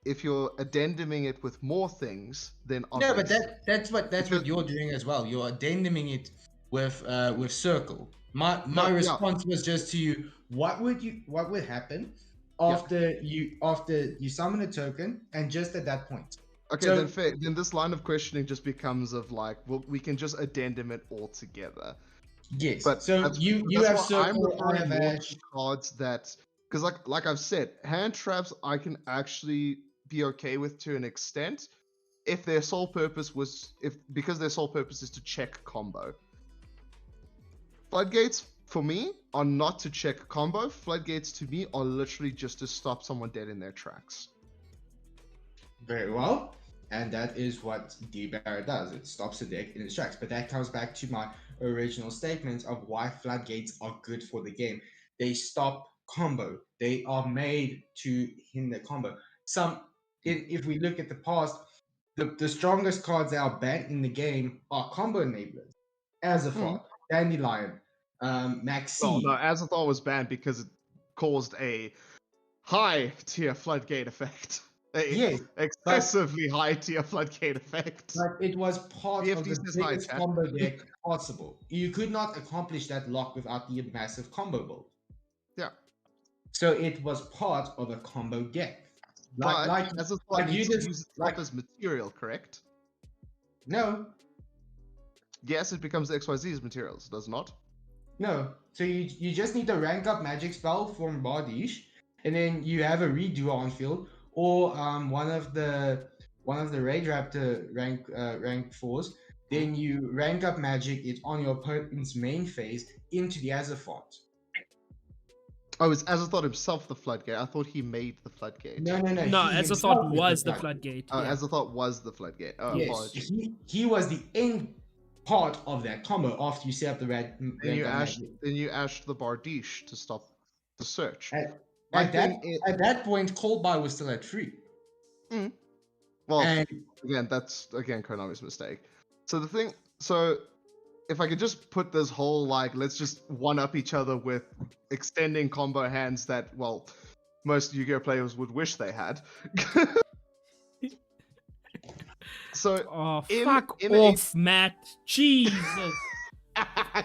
if you're addenduming it with more things, then no, but obvious. that's what you're doing as well. You're addenduming it with Circle. My response was just to you. What would happen after you summon a token and just at that point? Okay, So- then this line of questioning just becomes of like, well, we can just addendum it all together. Yes. But So that's, you that's have why I'm circle, I referring have more ash. to cards that, because like I've said, hand traps I can actually be okay with to an extent if their sole purpose was because their sole purpose is to check combo. Floodgates for me are not to check combo. Floodgates to me are literally just to stop someone dead in their tracks. Very well. And that is what D-Barra does. It stops the deck in its tracks. But that comes back to my original statement of why floodgates are good for the game. They stop combo. They are made to hinder combo. If we look at the past, the strongest cards that are banned in the game are combo enablers. Azathoth, Dandelion, Maxi. Well, no, Azathoth was banned because it caused a high tier floodgate effect. Yes, Excessively high tier floodgate effect. but it was part of BFD the says hi, biggest chat. combo deck possible. You could not accomplish that lock without the massive combo build. Yeah. So it was part of a combo deck. But Azathoth you needs to just use itself as material, correct? no, Yes, it becomes the XYZ's materials, does not? no. So you just need to rank up magic spell from Bardish, and then you have a redo on field, or one of the Raid Raptor rank 4s. Then you rank up magic. It's on your opponent's main phase into the Azathoth. Oh, is Azathoth himself the floodgate? I thought he made the floodgate. No. No, he as I himself thought is was the floodgate. floodgate. Oh, Yeah. Azathoth was the floodgate. Oh, Yes, apologies. he was the end part of that combo after you set up the Then you ashed the Bardiche to stop the search. At that point, Cold Bar was still at 3. Well, And that's Konami's mistake. So if I could just put this whole let's just one up each other with extending combo hands that most Yu-Gi-Oh players would wish they had. So Oh, in- fuck in a- off, Matt. Jesus.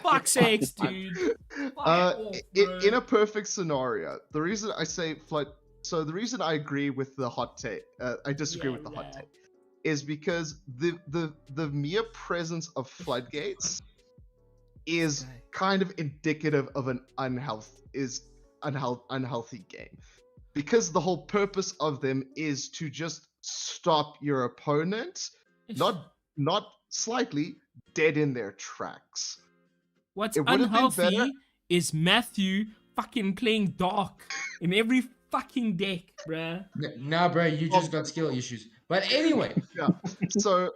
Fuck's sakes, dude. Fuck off, bro. in a perfect scenario, the reason I say the reason I agree with the hot take, I disagree with the hot take, is because the mere presence of floodgates is kind of indicative of an unhealthy game, because the whole purpose of them is to just stop your opponent, not slightly, dead in their tracks. What's It would have been better- unhealthy is Matthew fucking playing dark in every fucking deck, bruh. nah, bro, you just got skill issues. But anyway, Yeah. So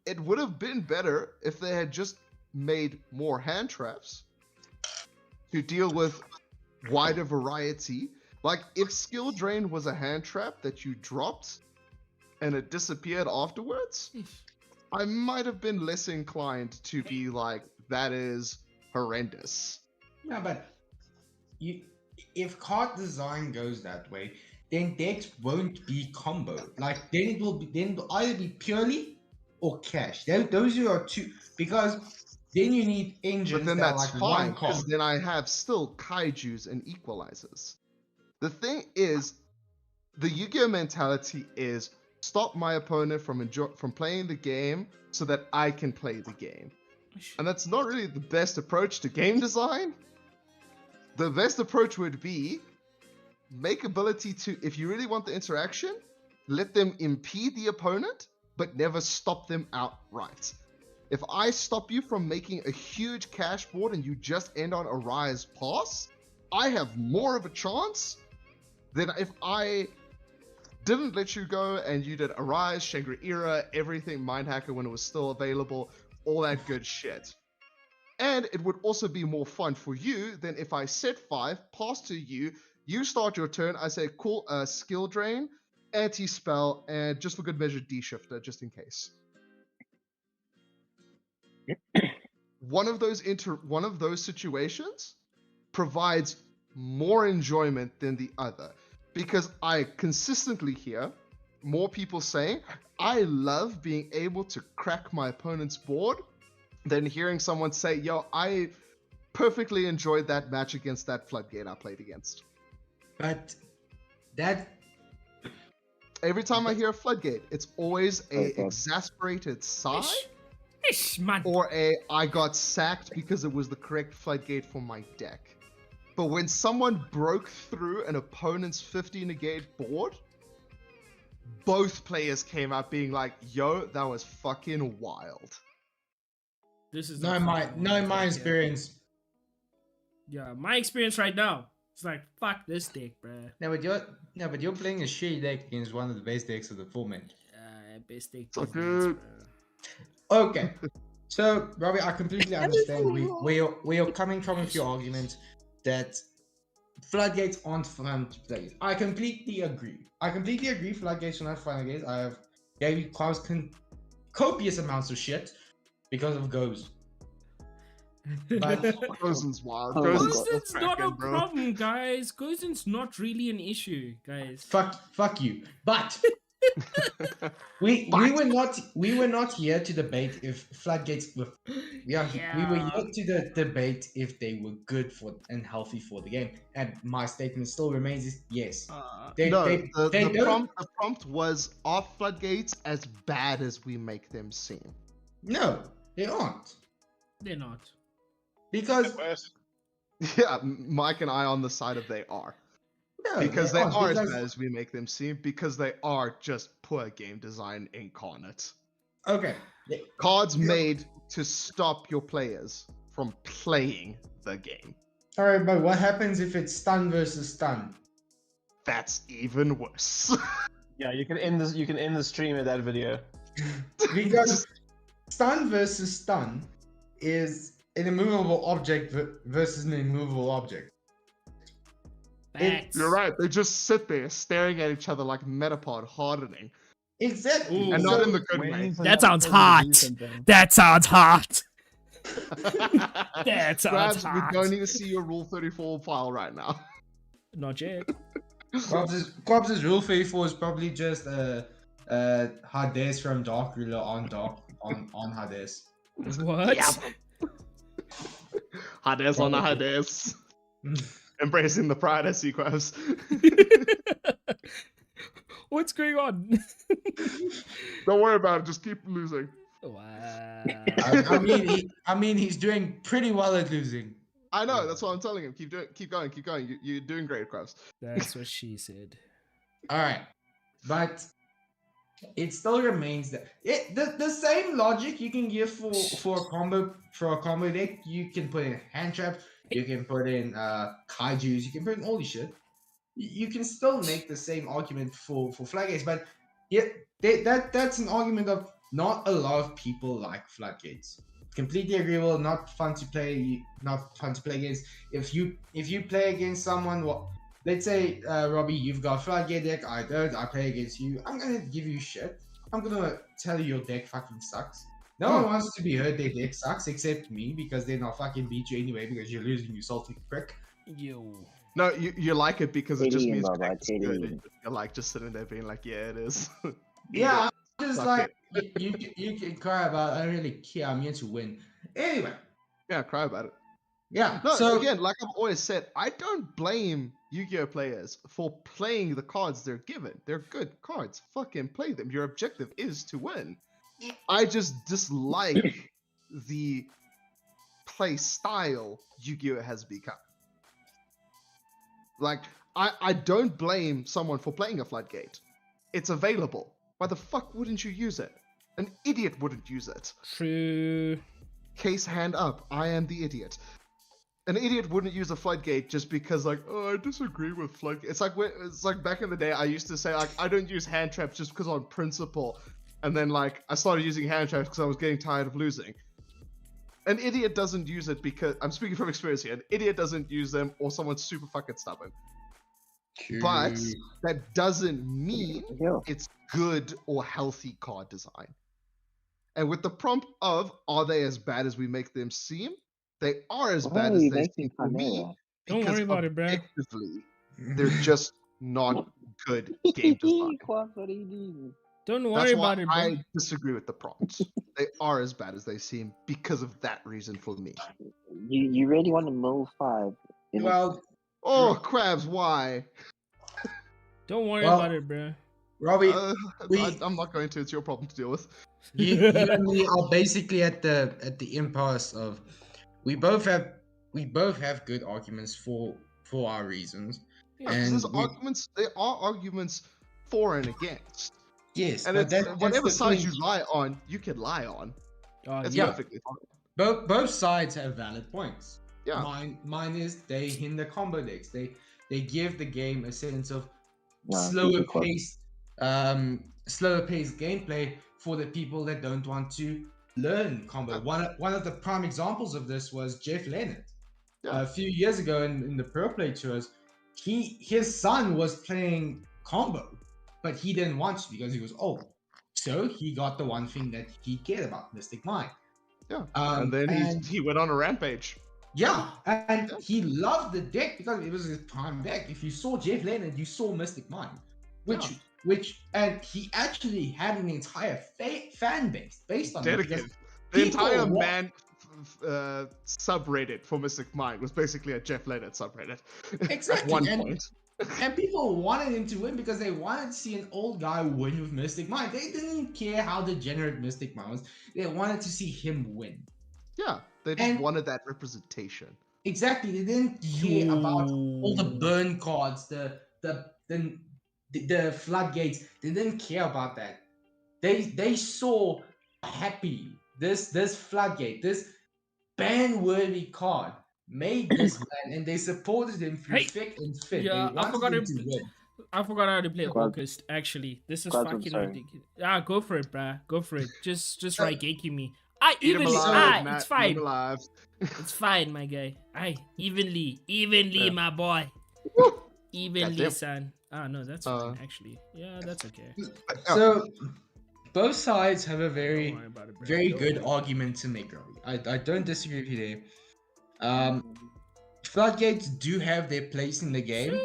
it would have been better if they had just made more hand traps to deal with wider variety. Like if Skill Drain was a hand trap that you dropped and it disappeared afterwards, I might have been less inclined to be like, that is horrendous. yeah, but if card design goes that way, then decks won't be combo. Like then it'll either be purely or cash. Those are your two, because then you need engines But then that that's are like fine, one card. because then I have still kaijus and equalizers. The thing is, the Yu-Gi-Oh mentality is stop my opponent from playing the game so that I can play the game. And that's not really the best approach to game design. The best approach would be make ability to, if you really want the interaction, let them impede the opponent, but never stop them outright. If I stop you from making a huge cash board and you just end on a rise pass, I have more of a chance than if I didn't let you go and you did Arise, Shangri-Era, everything, Mindhacker when it was still available, all that good shit. And it would also be more fun for you than if I set 5, pass to you, you start your turn, I say, cool, Skill Drain, Anti-Spell, and just for good measure, D-Shifter, just in case. One of those situations provides more enjoyment than the other, because I consistently hear more people saying, I love being able to crack my opponent's board, than hearing someone say, yo, I perfectly enjoyed that match against that floodgate I played against. But that every time I hear a floodgate, it's always a exasperated sigh Ish, man. or a I got sacked because it was the correct floodgate for my deck. But when someone broke through an opponent's 50 negate board, both players came out being like, yo, that was fucking wild. This is No, a in my fucking no, in wild my deck, experience. Yeah, my experience right now. It's like, fuck this deck, bruh. But you're playing a shitty deck against one of the best decks of the format. Best deck. So these days, good. bruh. Okay. So, Robbie, I completely understand where you're coming from with your argument that floodgates aren't fun to play. I completely agree. Floodgates are not fun against. I have gave you copious amounts of shit because of goes. But Gozen's wild. Oh my Gozen's God. Gozen's still not a cracking, bro. problem, guys. Gozen's not really an issue, guys. fuck you. But we were not here to debate if floodgates were we were here to debate if they were good for and healthy for the game. And my statement still remains is yes. They the don't. prompt was, are floodgates as bad as we make them seem? No, they aren't. They're not. Because Yeah, Mike and I on the side of they are. no, Because they aren't, are as because- bad as we make them seem, because they are just poor game design incarnate. Okay. Cards made to stop your players from playing the game. Alright, but what happens if it's stun versus stun? That's even worse. Yeah, you can end this. You can end the stream of that video. Because stun versus stun is an immovable object versus an immovable object. Facts. You're right. They just sit there staring at each other like Metapod hardening. Exactly. Ooh. And So- not in the good way. That sounds hot. That sounds hot. That sounds Grabs, we hot. don't need to see your Rule 34 file right now. Not yet. Quabs' Rule 34 is probably just Hades from Dark Ruler on Hades. What? Hades on the Hades. Embracing the pride of Sequels. What's going on? Don't worry about it, just keep losing. Wow. I mean, he's doing pretty well at losing. I know, that's what I'm telling him. Keep going. You're doing great, Krabs. That's what she said. All right, but it still remains that the same logic you can give for a combo deck. You can put in hand trap. You can put in kaijus. You can put in all this shit. You can still make the same argument for floodgates, but yeah, that's an argument of not a lot of people like floodgates. Completely agreeable. Not fun to play. Not fun to play against. If you play against someone, let's say Robbie, you've got floodgate deck. I don't. I play against you. I'm gonna give you shit. I'm gonna tell you your deck fucking sucks. No one wants to be heard their deck sucks except me because then I'll fucking beat you anyway because you're losing, you salty prick. Yo. No, you like it because it just Titty, means Baba, your deck is titty. good. You're like just sitting there being like, yeah, it is. Yeah, I'm just Suck like you can cry about it. I don't really care. I'm here to win. Anyway, Yeah, cry about it. yeah. No, so again, like I've always said, I don't blame Yu-Gi-Oh players for playing the cards they're given. They're good cards. Fucking play them. Your objective is to win. I just dislike the play style Yu-Gi-Oh has become. Like, I don't blame someone for playing a floodgate. It's available. Why the fuck wouldn't you use it? An idiot wouldn't use it. True. Case hand up. I am the idiot. An idiot wouldn't use a floodgate just because, like, oh, I disagree with floodgate. It's like back in the day, I used to say, like, I don't use hand traps just because on principle. And then, like, I started using hand traps because I was getting tired of losing. An idiot doesn't use it because, I'm speaking from experience here, an idiot doesn't use them or someone's super fucking stubborn. But that doesn't mean Yeah. it's good or healthy card design. And with the prompt of, are they as bad as we make them seem? They are as Why bad are as you they making seem for me. Chimera? Don't because worry about it, bruh. objectively, they're just not good game design. Quabs, what are you doing? Don't That's worry why about it, bro. I disagree with the prompts. They are as bad as they seem because of that reason for me. You really want to mill 5? in a- well, Oh, crabs, why? Don't worry Well, about it, bro. Robbie, Uh, we- I'm not going to. It's your problem to deal with. you and me are basically at the impasse of we both have good arguments for our reasons. Yeah, because And there are arguments for and against. yes, And but it's that's whatever the side thing. you lie on, you can lie on. Oh, That's yeah. perfectly fine. Both sides have valid points. Yeah. Mine is they hinder combo decks. They give the game a sense of No, slower good point. paced gameplay for the people that don't want to learn combo. One of the prime examples of this was Jeff Leonard. Yeah. A few years ago in the Pro Play tours, his son was playing combo, but he didn't want to because he was old. So he got the one thing that he cared about, Mystic Mind. Yeah. And then he went on a rampage. Yeah, and he loved the deck because it was his prime deck. If you saw Jeff Leonard, you saw Mystic Mind, and he actually had an entire fan base based on Dedicated. it. The entire subreddit for Mystic Mind was basically a Jeff Leonard subreddit. Exactly. At one point. And people wanted him to win because they wanted to see an old guy win with Mystic Mind. They didn't care how degenerate Mystic Mind was. They wanted to see him win. Yeah, they just wanted that representation. Exactly. They didn't care about all the burn cards, the floodgates. They didn't care about that. They saw happy this floodgate, this ban-worthy card made this man, and they supported him through thick and thin. Yeah, I forgot how to play Quad. August. Actually, this is Quad, I'm fucking sorry. ridiculous. Yeah, go for it, bruh. Go for it. Just Raigeki me. Eat 'em Evenly. alive, Matt. It's Eat fine. 'em alive. It's fine, my guy. Evenly, Yeah. my boy. Woo! Evenly, Goddamn. son. Ah, no, that's fine, actually. Yeah, that's okay. So both sides have a Don't very worry about it, bruh. very Don't good worry. argument to make, Robbie. I don't disagree with you there. Floodgates do have their place in the game.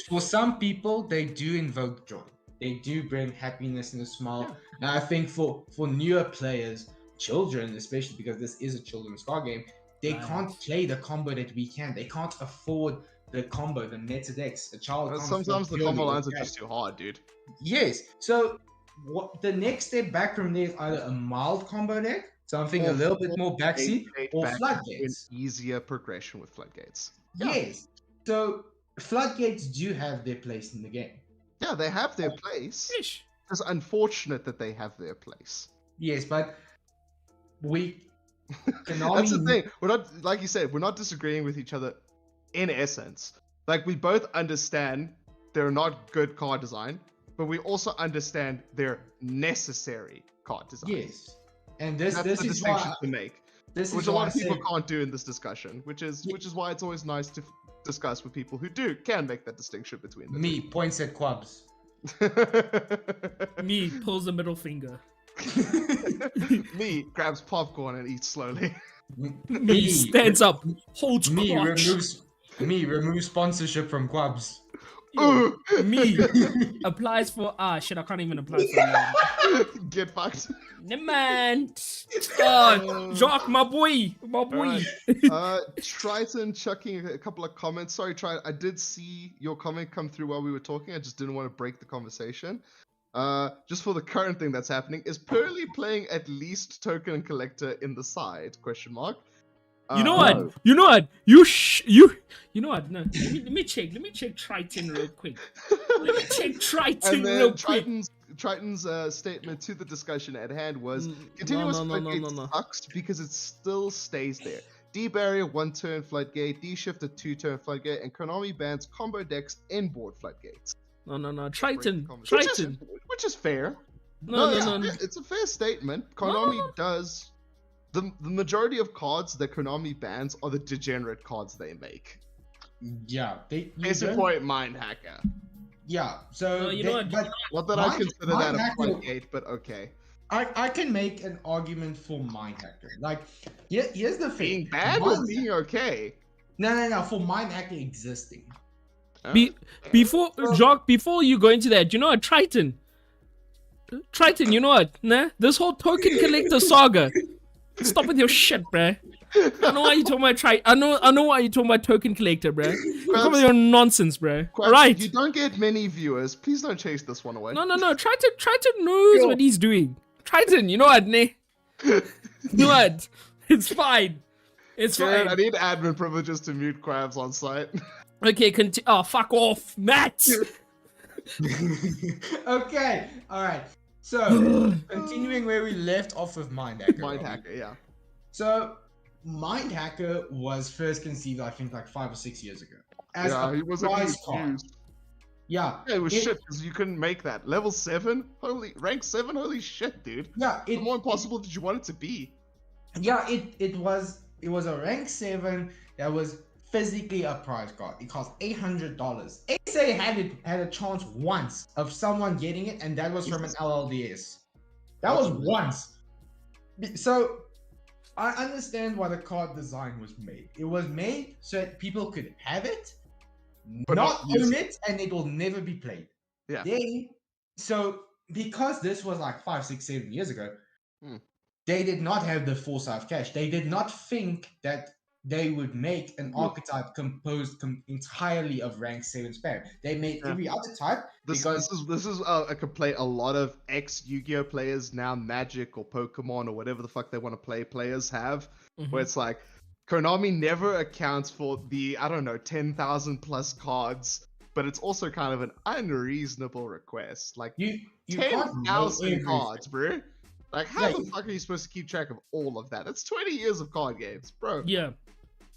For some people, they do invoke joy. They do bring happiness and a smile. And I think for newer players, children especially, because this is a children's card game, they Right. can't play the combo that we can. They can't afford the combo, the meta decks. A child can't Sometimes afford the purely combo what lines are we have. just too hard, dude. Yes. So what the next step back from there is either a mild combo deck, something a Or little bit more backseat, or Back floodgates. An easier progression with floodgates. Yeah. Yes. So floodgates do have their place in the game. Yeah, they have their place. Ish. It's unfortunate that they have their place. Yes, but we That's the thing. We're not, like you said, we're not disagreeing with each other in essence. Like, we both understand they're not good card design, but we also understand they're necessary card design. Yes. And this That's the is distinction why to make, this which is a why lot I of people said- can't do in this discussion, which is why it's always nice to discuss with people who can make that distinction between them. me points at Quabs. Me pulls the middle finger. Me grabs popcorn and eats slowly. Me stands up, holds Me crotch. removes sponsorship from Quabs. Yo, me applies for shit. I can't even apply for that. Get fucked. Nah, man. Jacques, my boy. Alright. Triton chucking a couple of comments. Sorry, Triton. I did see your comment come through while we were talking. I just didn't want to break the conversation. Just for the current thing that's happening, is Pearly playing at least Token and Collector in the side? Question mark. You know No. what? You know what? You know what? No, let me check. Let me check Triton real quick. Let me check Triton And real then quick. Triton's statement to the discussion at hand was No, continuous no, floodgate no. sucks because it still stays there. D barrier 1-turn floodgate, D shift a 2-turn floodgate, and Konami bans combo decks inboard floodgates. No. Triton. Which is fair. No. It's a fair statement. Konami does the majority of cards that Konami bans are the degenerate cards they make. Yeah, Case in point, Mind Hacker. Yeah, so You know what? but Not that I Mind- consider that Mind a Hacker- floodgate, but okay. I can make an argument for Mind Hacker. Like, here's the thing. Being bad or Mind- being okay? No, for Mind Hacker existing. Before Jacques, before you go into that, you know what? Triton, you know what? Nah, this whole token collector saga. Stop with your shit, bruh. I know why you talking about I know why you talking about token collector, bruh. Stop with your nonsense, bruh. Quabs, Alright. You don't get many viewers. Please don't chase this one away. No. Triton knows what he's doing. Triton, you know what, ne? You know what? It's fine. It's Jared, I fine. need admin privileges to mute crabs on site. Okay, oh, fuck off, Matt! Okay, alright. So, continuing where we left off with Mindhacker. Mind Robbie. hacker, yeah. So, Mindhacker was first conceived, I think, like 5 or 6 years ago. As Yeah, a he wasn't prize being card. used. Yeah. Yeah, it was shit because you couldn't make that. Level 7? Rank 7? Holy shit, dude. Yeah, How more impossible did you want it to be? it was a rank 7 that was physically a prize card. It cost $800. SA had a chance once of someone getting it, and that was from an LLDS. That was once. So I understand why the card design was made. It was made so that people could have it, But not not use own it, and it will never be played. Yeah. So because this was like 5, 6, 7 years ago, Hmm. they did not have the foresight of cash. They did not think that they would make an Look. archetype composed entirely of rank 7 spam. They made Yeah. every other type This is a complaint a lot of ex-Yu-Gi-Oh players, now Magic or Pokemon or whatever the fuck they want to play players have, where it's like Konami never accounts for the, I don't know, 10,000 plus cards, but it's also kind of an unreasonable request. Like you can't know 10,000 everything. cards, bro. Like how Yeah, the fuck are you supposed to keep track of all of that? That's 20 years of card games, bro. Yeah.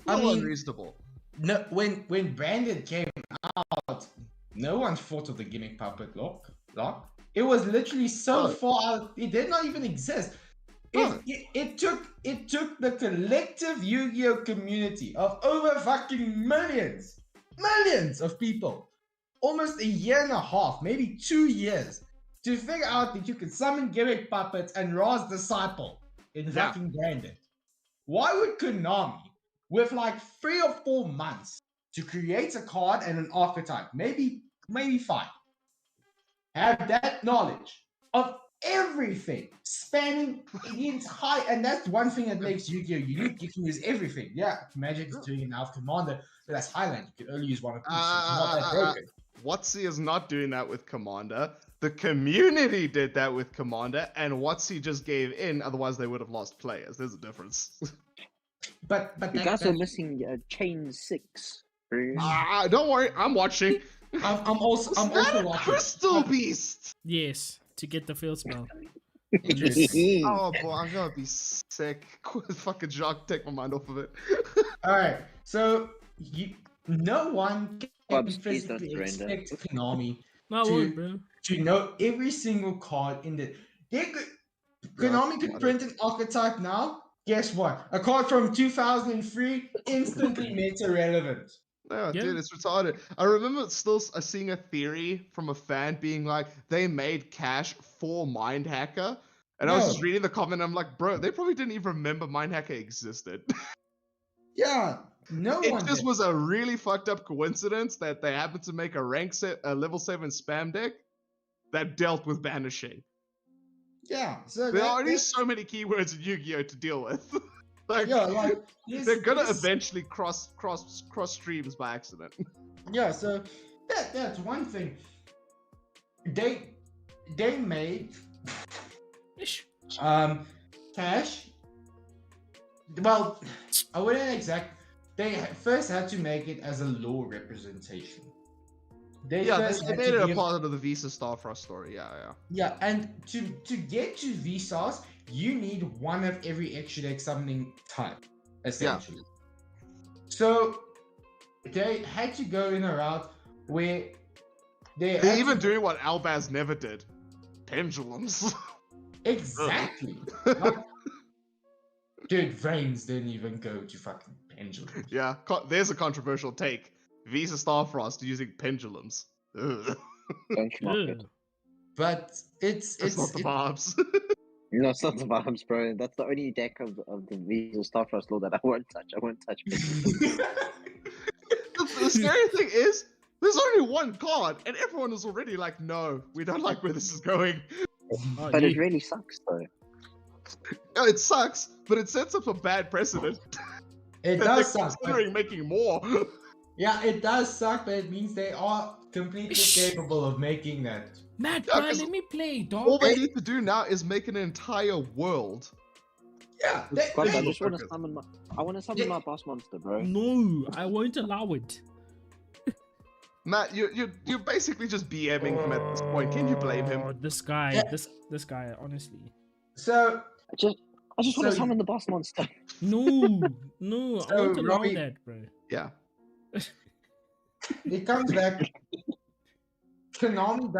I So mean- unreasonable. No, when Branded came out, no one thought of the gimmick puppet lock. It was literally so No. far out. It did not even exist. No. It took the collective Yu-Gi-Oh community of over fucking millions of people, almost a year and a half, maybe 2 years, to figure out that you could summon gimmick puppets and Ra's Disciple in Yeah. fucking Branded. Why would Konami, with like 3 or 4 months to create a card and an archetype, maybe 5, have that knowledge of everything spanning the entire, and that's one thing that makes Yu-Gi-Oh unique. You can use everything. Yeah, Magic is doing it now with Commander, but that's Highland. You can only use one of each. So it's not that broken. Watsy is not doing that with Commander. The community did that with Commander, and Watsy just gave in. Otherwise, they would have lost players. There's a difference. But You guys are missing chain 6. Bro. Don't worry, I'm watching. I'm also Is that a watching. Crystal Beast? Yes, to get the field spell. Oh boy, I'm gonna be sick. Fucking Jacques, take my mind off of it. All right, so no one can Bubs, please don't physically surrender. expect Konami No, I To- won't, bro. to know every single card in the. Konami could print an archetype now. Guess what? A card from 2003 instantly meta relevant. No, Yeah. dude, it's retarded. I remember still seeing a theory from a fan being like, they made cash for Mindhacker. And I was just No. reading the comment, I'm like, bro, they probably didn't even remember Mindhacker existed. Yeah, no It one. just did. was a really fucked up coincidence that they happened to make a level 7 spam deck that dealt with banishing. Yeah, so There are already that's- so many keywords in Yu-Gi-Oh to deal with. Like, yeah, like they're gonna this- eventually cross streams by accident. Yeah, so that's one thing. They made Ish. cash. Well, I wouldn't exact. They first had to make it as a law representation. They Yeah, first they had made to it a give- part of the Visa Starfrost story. Yeah. Yeah, and to get to Vsauce, you need one of every extra deck summoning type, essentially. So they had to go in a route where they They're had even to- doing what Albaz never did. Pendulums. exactly. Like, dude, Reigns didn't even go to fucking pendulum. Yeah, there's a controversial take. Visa Starfrost using pendulums. Ugh. Benchmark it. Ugh. But it's That's not the vibes. No, it's not the vibes, bro. That's the only deck of the Visa Starfrost law that I won't touch. I won't touch it. The scary thing is, there's only one card, and everyone is already like, no, we don't like where this is going. Oh, But yeah. it really sucks, though. No, it sucks, but it sets up a bad precedent. It They're does suck. but- considering making more. Yeah, it does suck, but it means they are completely capable of making that Matt, Yeah, bro, 'cause let me play, dog. all they need to do now is make an entire world. Yeah, Squad, I they- just want to summon my. I want to summon my boss monster, bro. No, I won't allow it. Matt, you're basically just BMing him at this point. Can you blame him? Oh, this guy, Yeah. this guy, honestly. so I just want So- to summon the boss monster. No, no, I So, won't allow Robbie- that, bro. Yeah. it comes back. Konami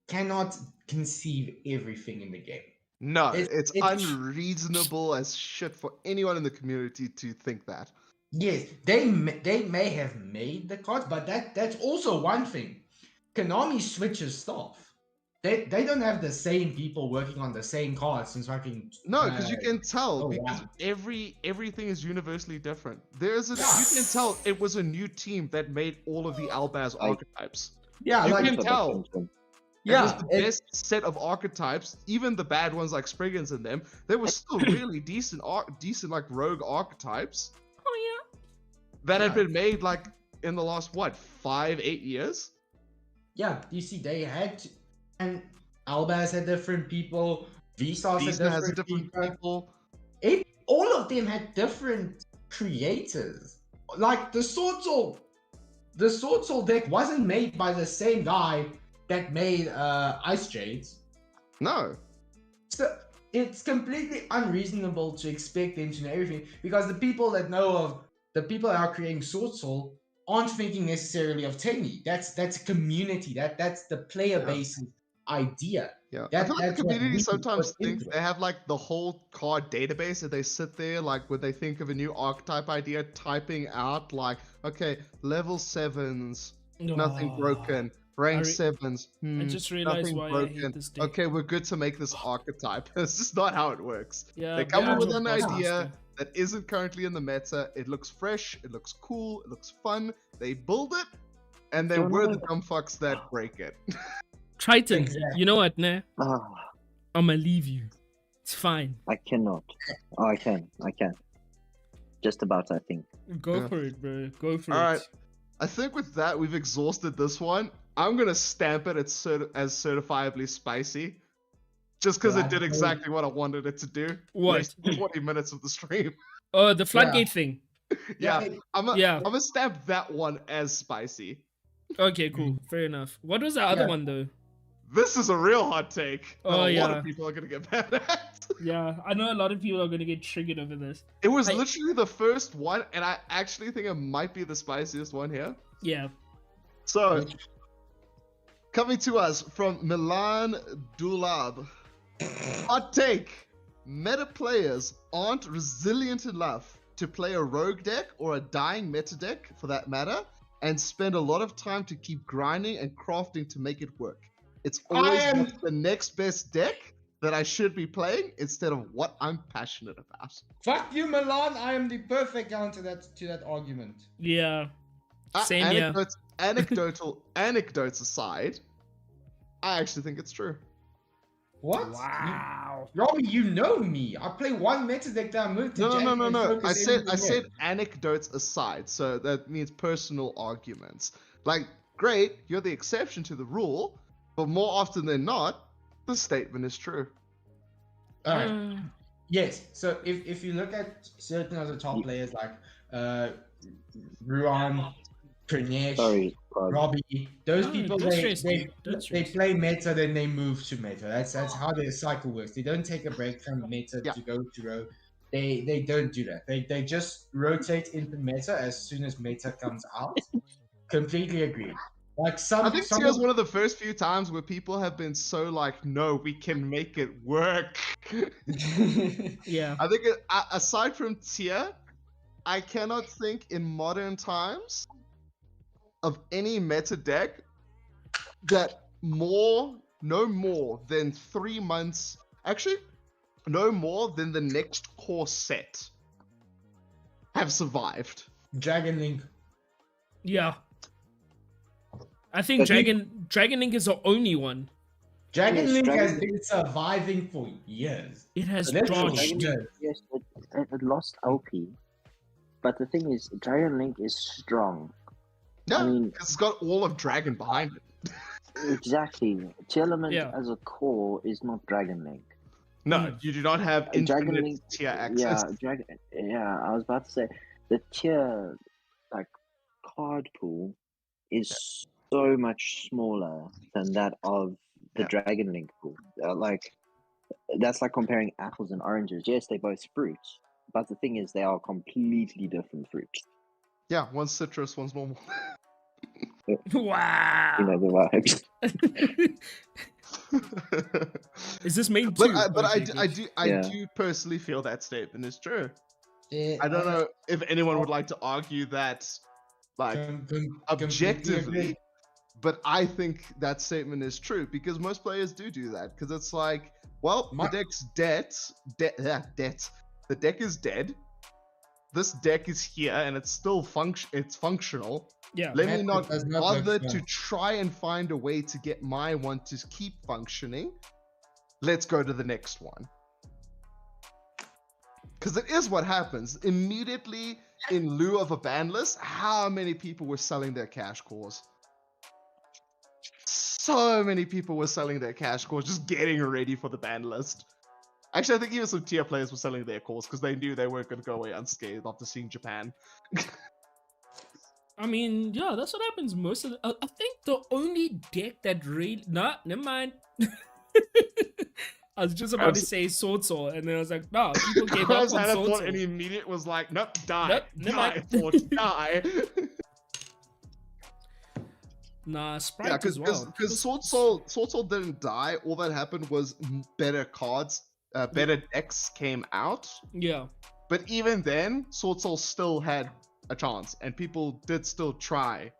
cannot conceive everything in the game. No, It's- it's it's- unreasonable as shit for anyone in the community to think that. Yes, they may have made the cards, but that's also one thing. Konami switches stuff. They don't have the same people working on the same cards since fucking. No, because you can tell oh, because wow. everything is universally different. You can tell it was a new team that made all of the Albaz archetypes. Yeah, You like can tell. It was yeah, the best set of archetypes, even the bad ones like Spriggans and them. They were still really decent like rogue archetypes Oh that had Yeah. been made like in the last 5-8 years. yeah. You see, they had and Albaz had different people. Vsauce had Beastman has a different different people. people. All of them had different creators. Like the Sword Soul deck wasn't made by the same guy that made Ice Jades. No. So it's completely unreasonable to expect them to know everything because the people that are creating Sword Soul aren't thinking necessarily of Tengi. That's a community. That's the player base idea. Yeah, That- I feel like that's the what community we sometimes put think into they have like the whole card database and they sit there like when they think of a new archetype idea, typing out like, okay, level 7s, yeah. nothing broken, rank re- 7s, I just realized nothing why I broken. hate this deck. Okay, we're good to make this archetype. It's just not how it works. Yeah, They come up Vaaabs with or an Boss idea Master. that isn't currently in the meta. It looks fresh, it looks cool, it looks fun. They build it, and then Don't we're know. the dumb fucks that break it. Triton, Exactly. you know what, nah? Ah, I'ma leave you. It's fine. I cannot. Oh, I can. Just about, I think. Go Yeah. for it, bro. Go for Alright. it. I think with that, we've exhausted this one. I'm gonna stamp it as certifiably spicy. Just because it did exactly what I wanted it to do. What? Wasted 20 minutes of the stream. Oh, the floodgate thing. Yeah, it- I'm Yeah. gonna stamp that one as spicy. Okay, cool. Fair enough. What was the other Yeah. one though? This is a real hot take that Oh, a lot yeah. of people are gonna get mad at. Yeah, I know a lot of people are gonna get triggered over this. It was I- literally the first one, and I actually think it might be the spiciest one here. Yeah. So, coming to us from Milan Dulab. Hot take. Meta players aren't resilient enough to play a rogue deck or a dying meta deck, for that matter, and spend a lot of time to keep grinding and crafting to make it work. It's always am- what's the next best deck that I should be playing instead of what I'm passionate about. Fuck you, Milan. I am the perfect counter to that argument. Yeah. Same here. Anecdotes aside, I actually think it's true. What? Wow. Robbie, you know me. I play one meta deck that I moved to No. January and I focus said everything in. anecdotes aside, so that means personal arguments. Like, great, you're the exception to the rule, but more often than not, the statement is true. Alright. Yes. So if you look at certain of the top players like Ruan, Pranesh, Sorry, Squad. Robbie, those No, people don't they stress, they, dude. Don't they stress. play meta, then they move to meta. That's how their cycle works. They don't take a break from meta Yeah. to go to rogue. They don't do that. They just rotate into meta as soon as meta comes out. Completely agree. Like I think some Tia's of- one of the first few times where people have been so like, no, we can make it work. Yeah. I think aside from Tia, I cannot think in modern times of any meta deck that no more than 3 months, actually, no more than the next core set have survived. Dragon Link. Yeah. I think But Dragon Link is the only one. Dragon Yes, Link Dragon has Link. been surviving for years. It has That's Dragon branched. Link- Yes. Yes, it lost LP. But the thing is, Dragon Link is strong. Yeah, I mean- it's got all of Dragon behind it. Exactly. Tier element Yeah. as a core is not Dragon Link. No, Mm. you do not have Dragon infinite Link, tier access. yeah. I was about to say the tier like card pool is so much smaller than that of the Yeah. Dragon Link pool. Like that's like comparing apples and oranges. Yes, they're both fruits, but the thing is, they are completely different fruits. Yeah, one's citrus, one's normal. Wow. You know the vibes. Is this main But two? I Yeah. do personally feel that statement is true. Yeah, I don't know if anyone would like to argue that, like, completely objectively, agree. but I think that statement is true because most players do that because it's like, well, My- the deck's dead. The deck is dead. This deck is here and it's still functional. Yeah. Let me Method not does not bother look to fun. try and find a way to get my one to keep functioning. Let's go to the next one. Because it is what happens. Immediately in lieu of a ban list, how many people were selling their cash cores? So many people were selling their cash cores, just getting ready for the ban list. Actually, I think even some tier players were selling their cores because they knew they weren't going to go away unscathed after seeing Japan. I mean, yeah, that's what happens most of the. I think the only deck that really. Nah, never mind. I was just about to say Sword Soul, and then I was like, nah, people gave I up was on had a Sword thought Soul. and the immediate was like, nope, die. Nope, never Die, mind. thought, die. Nah, Sprite Yeah, as well. because Sword Soul didn't die. All that happened was better cards, better decks came out. Yeah. But even then, Sword Soul still had a chance, and people did still try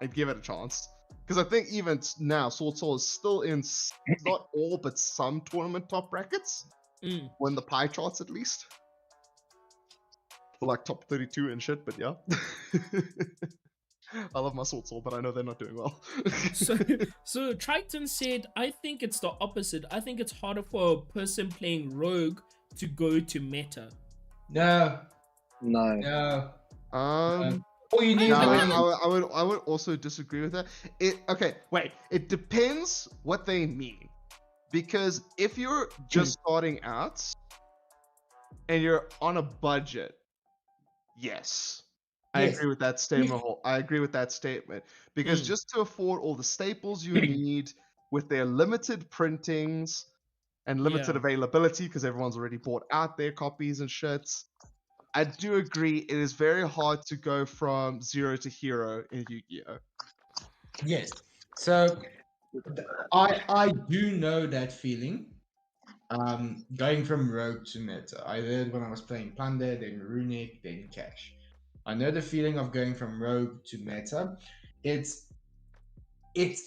and give it a chance. Because I think even now, Sword Soul is still in not all but some tournament top brackets, Mm. or in the pie charts at least, for like top 32 and shit. But yeah. I love my Sword Soul, but I know they're not doing well. So Triton said, I think it's the opposite. I think it's harder for a person playing Rogue to go to meta. No, No. no. All you need no, money. I would also disagree with that. It depends what they mean, because if you're just starting out and you're on a budget, yes. I Yes. agree with that statement. I agree with that statement because just to afford all the staples you need with their limited printings and limited availability, because everyone's already bought out their copies and shits, I do agree it is very hard to go from zero to hero in Yu-Gi-Oh. Yes. So I do know that feeling. Going from rogue to meta. I did when I was playing Plunder, then Runic, then Cash. I know the feeling of going from rogue to meta. It's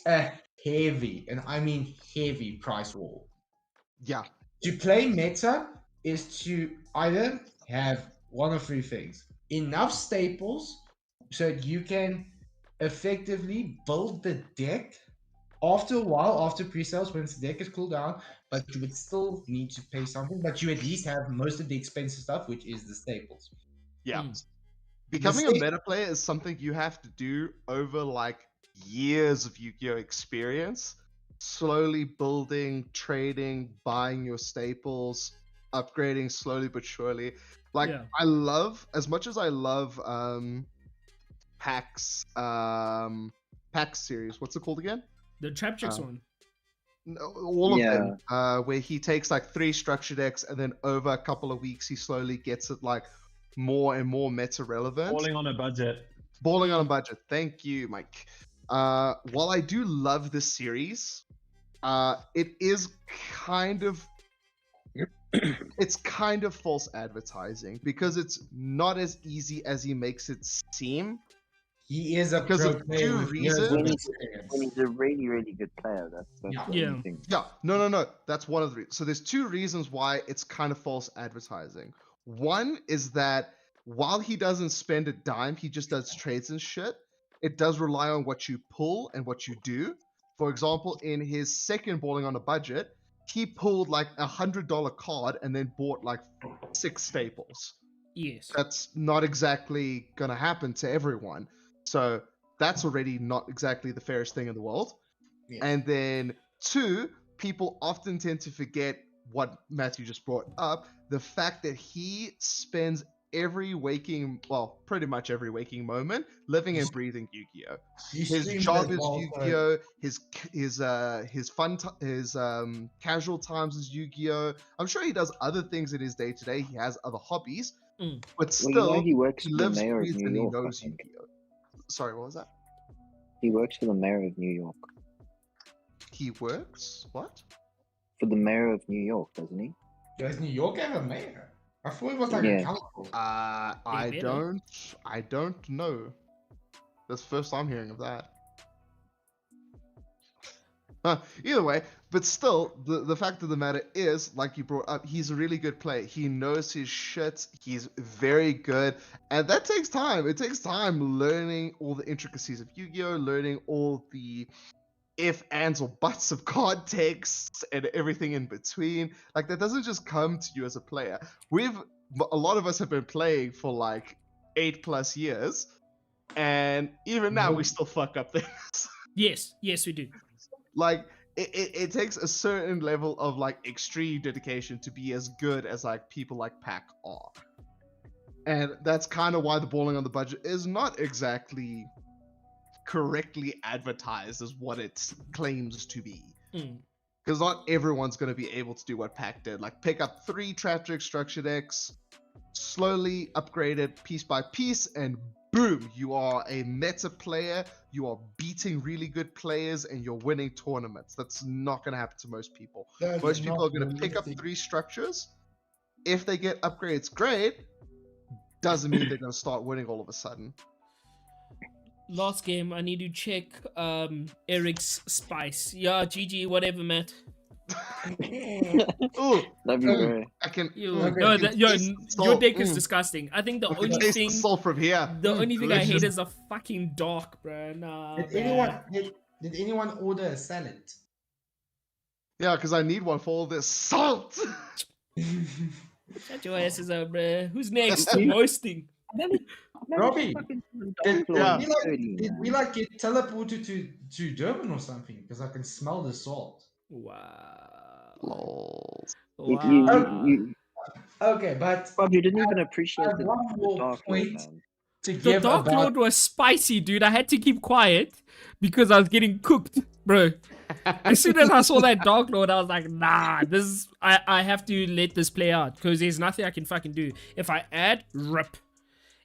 a heavy, and I mean heavy price war. Yeah. To play meta is to either have one of three things: enough staples so that you can effectively build the deck after a while, after pre-sales, once the deck is cooled down, but you would still need to pay something, but you at least have most of the expensive stuff, which is the staples. Yeah. Mm. Becoming a meta player is something you have to do over like years of Yu-Gi-Oh experience, slowly building, trading, buying your staples, upgrading slowly but surely. Like I love, as much as I love PAX series. What's it called again? The Traptrix one. All of them, where he takes like 3 structure decks and then over a couple of weeks he slowly gets it like more and more meta relevant. Balling on a budget. Balling on a budget. Thank you, Mike. While I do love this series, it is kind of false advertising because it's not as easy as he makes it seem. He is a because pro of player 2 with years of reasons. experience. When he's a really, really good player, that's the only thing. Yeah, no. That's one of the reasons. So there's 2 reasons why it's kind of false advertising. One is that while he doesn't spend a dime, he just does trades and shit. It does rely on what you pull and what you do. For example, in his second balling on a budget, he pulled like $100 card and then bought like 6 staples. Yes. That's not exactly gonna happen to everyone. So that's already not exactly the fairest thing in the world. Yes. And then 2, people often tend to forget what Matthew just brought up, the fact that he spends pretty much every waking moment living and breathing Yu-Gi-Oh. He His streams job as is well, so- Yu-Gi-Oh. His casual times is Yu-Gi-Oh. I'm sure he does other things in his day to day. He has other hobbies, Mm. but Well, still, he works he for the lives, mayor of breathes, New and he York. I knows think. Yu-Gi-Oh. Sorry, what was that? He works for the mayor of New York. He works what? For the mayor of New York, doesn't he? Does New York have a mayor? I thought it was like Yeah. a council. I better. don't know. That's the first I'm hearing of that. Either way, but still, the fact of the matter is, like you brought up, he's a really good player. He knows his shit. He's very good, and that takes time. It takes time learning all the intricacies of Yu-Gi-Oh, learning all the if, ands, or buts of card texts and everything in between. Like, that doesn't just come to you as a player. A lot of us have been playing for like 8+ years, and even now we still fuck up things. Yes, we do. Like, it takes a certain level of like extreme dedication to be as good as like people like Pac are. And that's kind of why the balling on the budget is not exactly correctly advertised as what it claims to be. Mm. Because not everyone's going to be able to do what Pac did. Like, pick up 3 Tragic Structure decks, slowly upgrade it piece by piece, and boom, you are a meta player. You are beating really good players, and you're winning tournaments. That's not going to happen to most people. That's Most people not are going to pick up realistic. 3 structures. If they get upgrades, great. Doesn't mean they're going to start winning all of a sudden. Last game, I need to check Eric's spice. Yeah, GG, whatever, Matt. Ooh, That'd be very. I can. Okay. No, I can your taste the salt. deck is disgusting. I think the I can only taste thing, the salt from here. the only thing I hate Delicious. is the fucking dark, bro. Nah, Did bruh. anyone did anyone order a salad? Yeah, because I need one for all this salt. Shut your asses up, bro. Who's next? See? Roasting. Robbie, did Yeah. we like get teleported to Durban or something? Because I can smell the salt. Wow. Lol. You, Okay, but Bob, you didn't even appreciate have the one more Dark Lord, point man. to The give Dark about. Lord was spicy, dude. I had to keep quiet because I was getting cooked, bro. As soon as I saw that Dark Lord, I was like, nah, I have to let this play out because there's nothing I can fucking do. If I add, rip.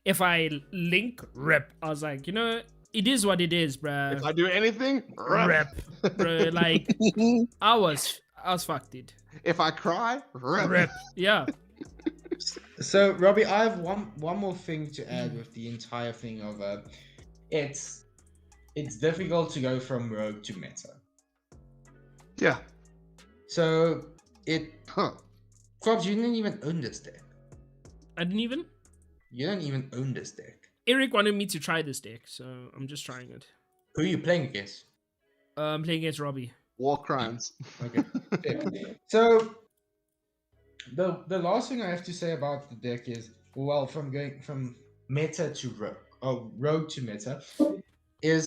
If I link, rip. I was like, it is what it is, bro. If I do anything, Rip, bro. Like, I was fucked, dude. If I cry, Rip. Yeah. So, Robbie, I have one more thing to add with the entire thing of it's difficult to go from rogue to meta. Yeah. So Huh. Crops, you didn't even own this deck. I didn't even. You don't even own this deck. Eric wanted me to try this deck, so I'm just trying it. Who are you playing against? I'm playing against Robbie. War crimes. Okay. Yeah. So the last thing I have to say about the deck is, well, from going from meta to rogue, or rogue to meta, is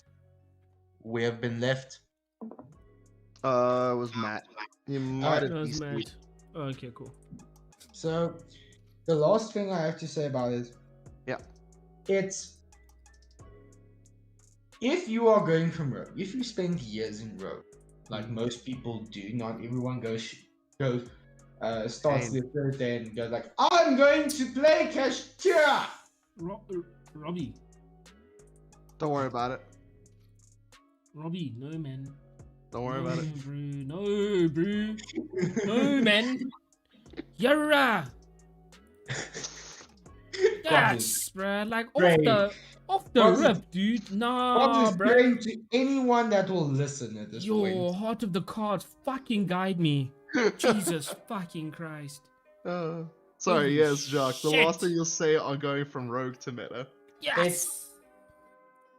we have been left. It was Matt. He might have That was beast mad. me. Oh, okay, cool. So the last thing I have to say about it, Yeah. it's if you are going from rogue, if you spend years in rogue, like most people do, not everyone goes starts Same. their third day and goes like, I'm going to play Kashtira. Robbie. Don't worry about it. Robbie, no, man. Don't worry about it. Bro. No, bro. No, man. Yara. Yes, bro. Like, Brave. off the Bob's- rip, dude. I'm Nah, just bro. praying to anyone that will listen at this Your point. heart of the cards fucking guide me. Jesus fucking Christ. Sorry, Holy yes, Jacques. The shit. last thing you'll say are going from rogue to meta. Yes.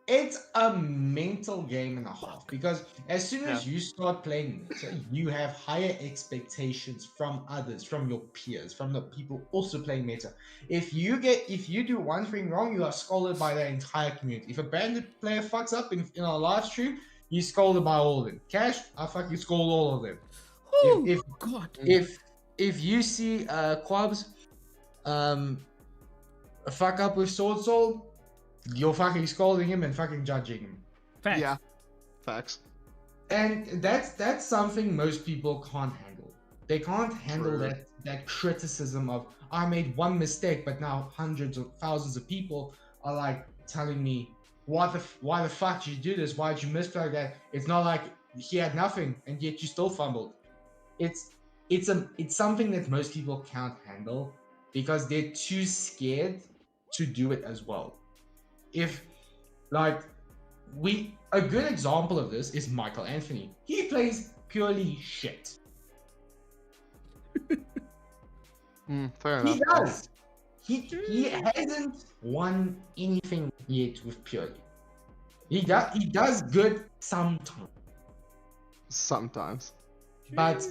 It's a mental game and a half because as soon as you start playing meta, you have higher expectations from others, from your peers, from the people also playing meta. If you do one thing wrong, you are scolded by the entire community. If a bandit player fucks up in our live stream, you scolded by all of them. Cash, I fucking scold all of them. Oh If God. if you see Quabs fuck up with sword, you're fucking scolding him and fucking judging him. Facts. Yeah. Facts. And that's something most people can't handle. They can't handle True. that criticism of I made one mistake, but now hundreds of thousands of people are like telling me why the fuck did you do this? Why did you miss like that? It's not like he had nothing and yet you still fumbled. It's something that most people can't handle because they're too scared to do it as well. If like a good example of this is Michael Anthony. He plays purely shit. Fair enough. He does. He hasn't won anything yet with purely. He does good sometimes. Sometimes. But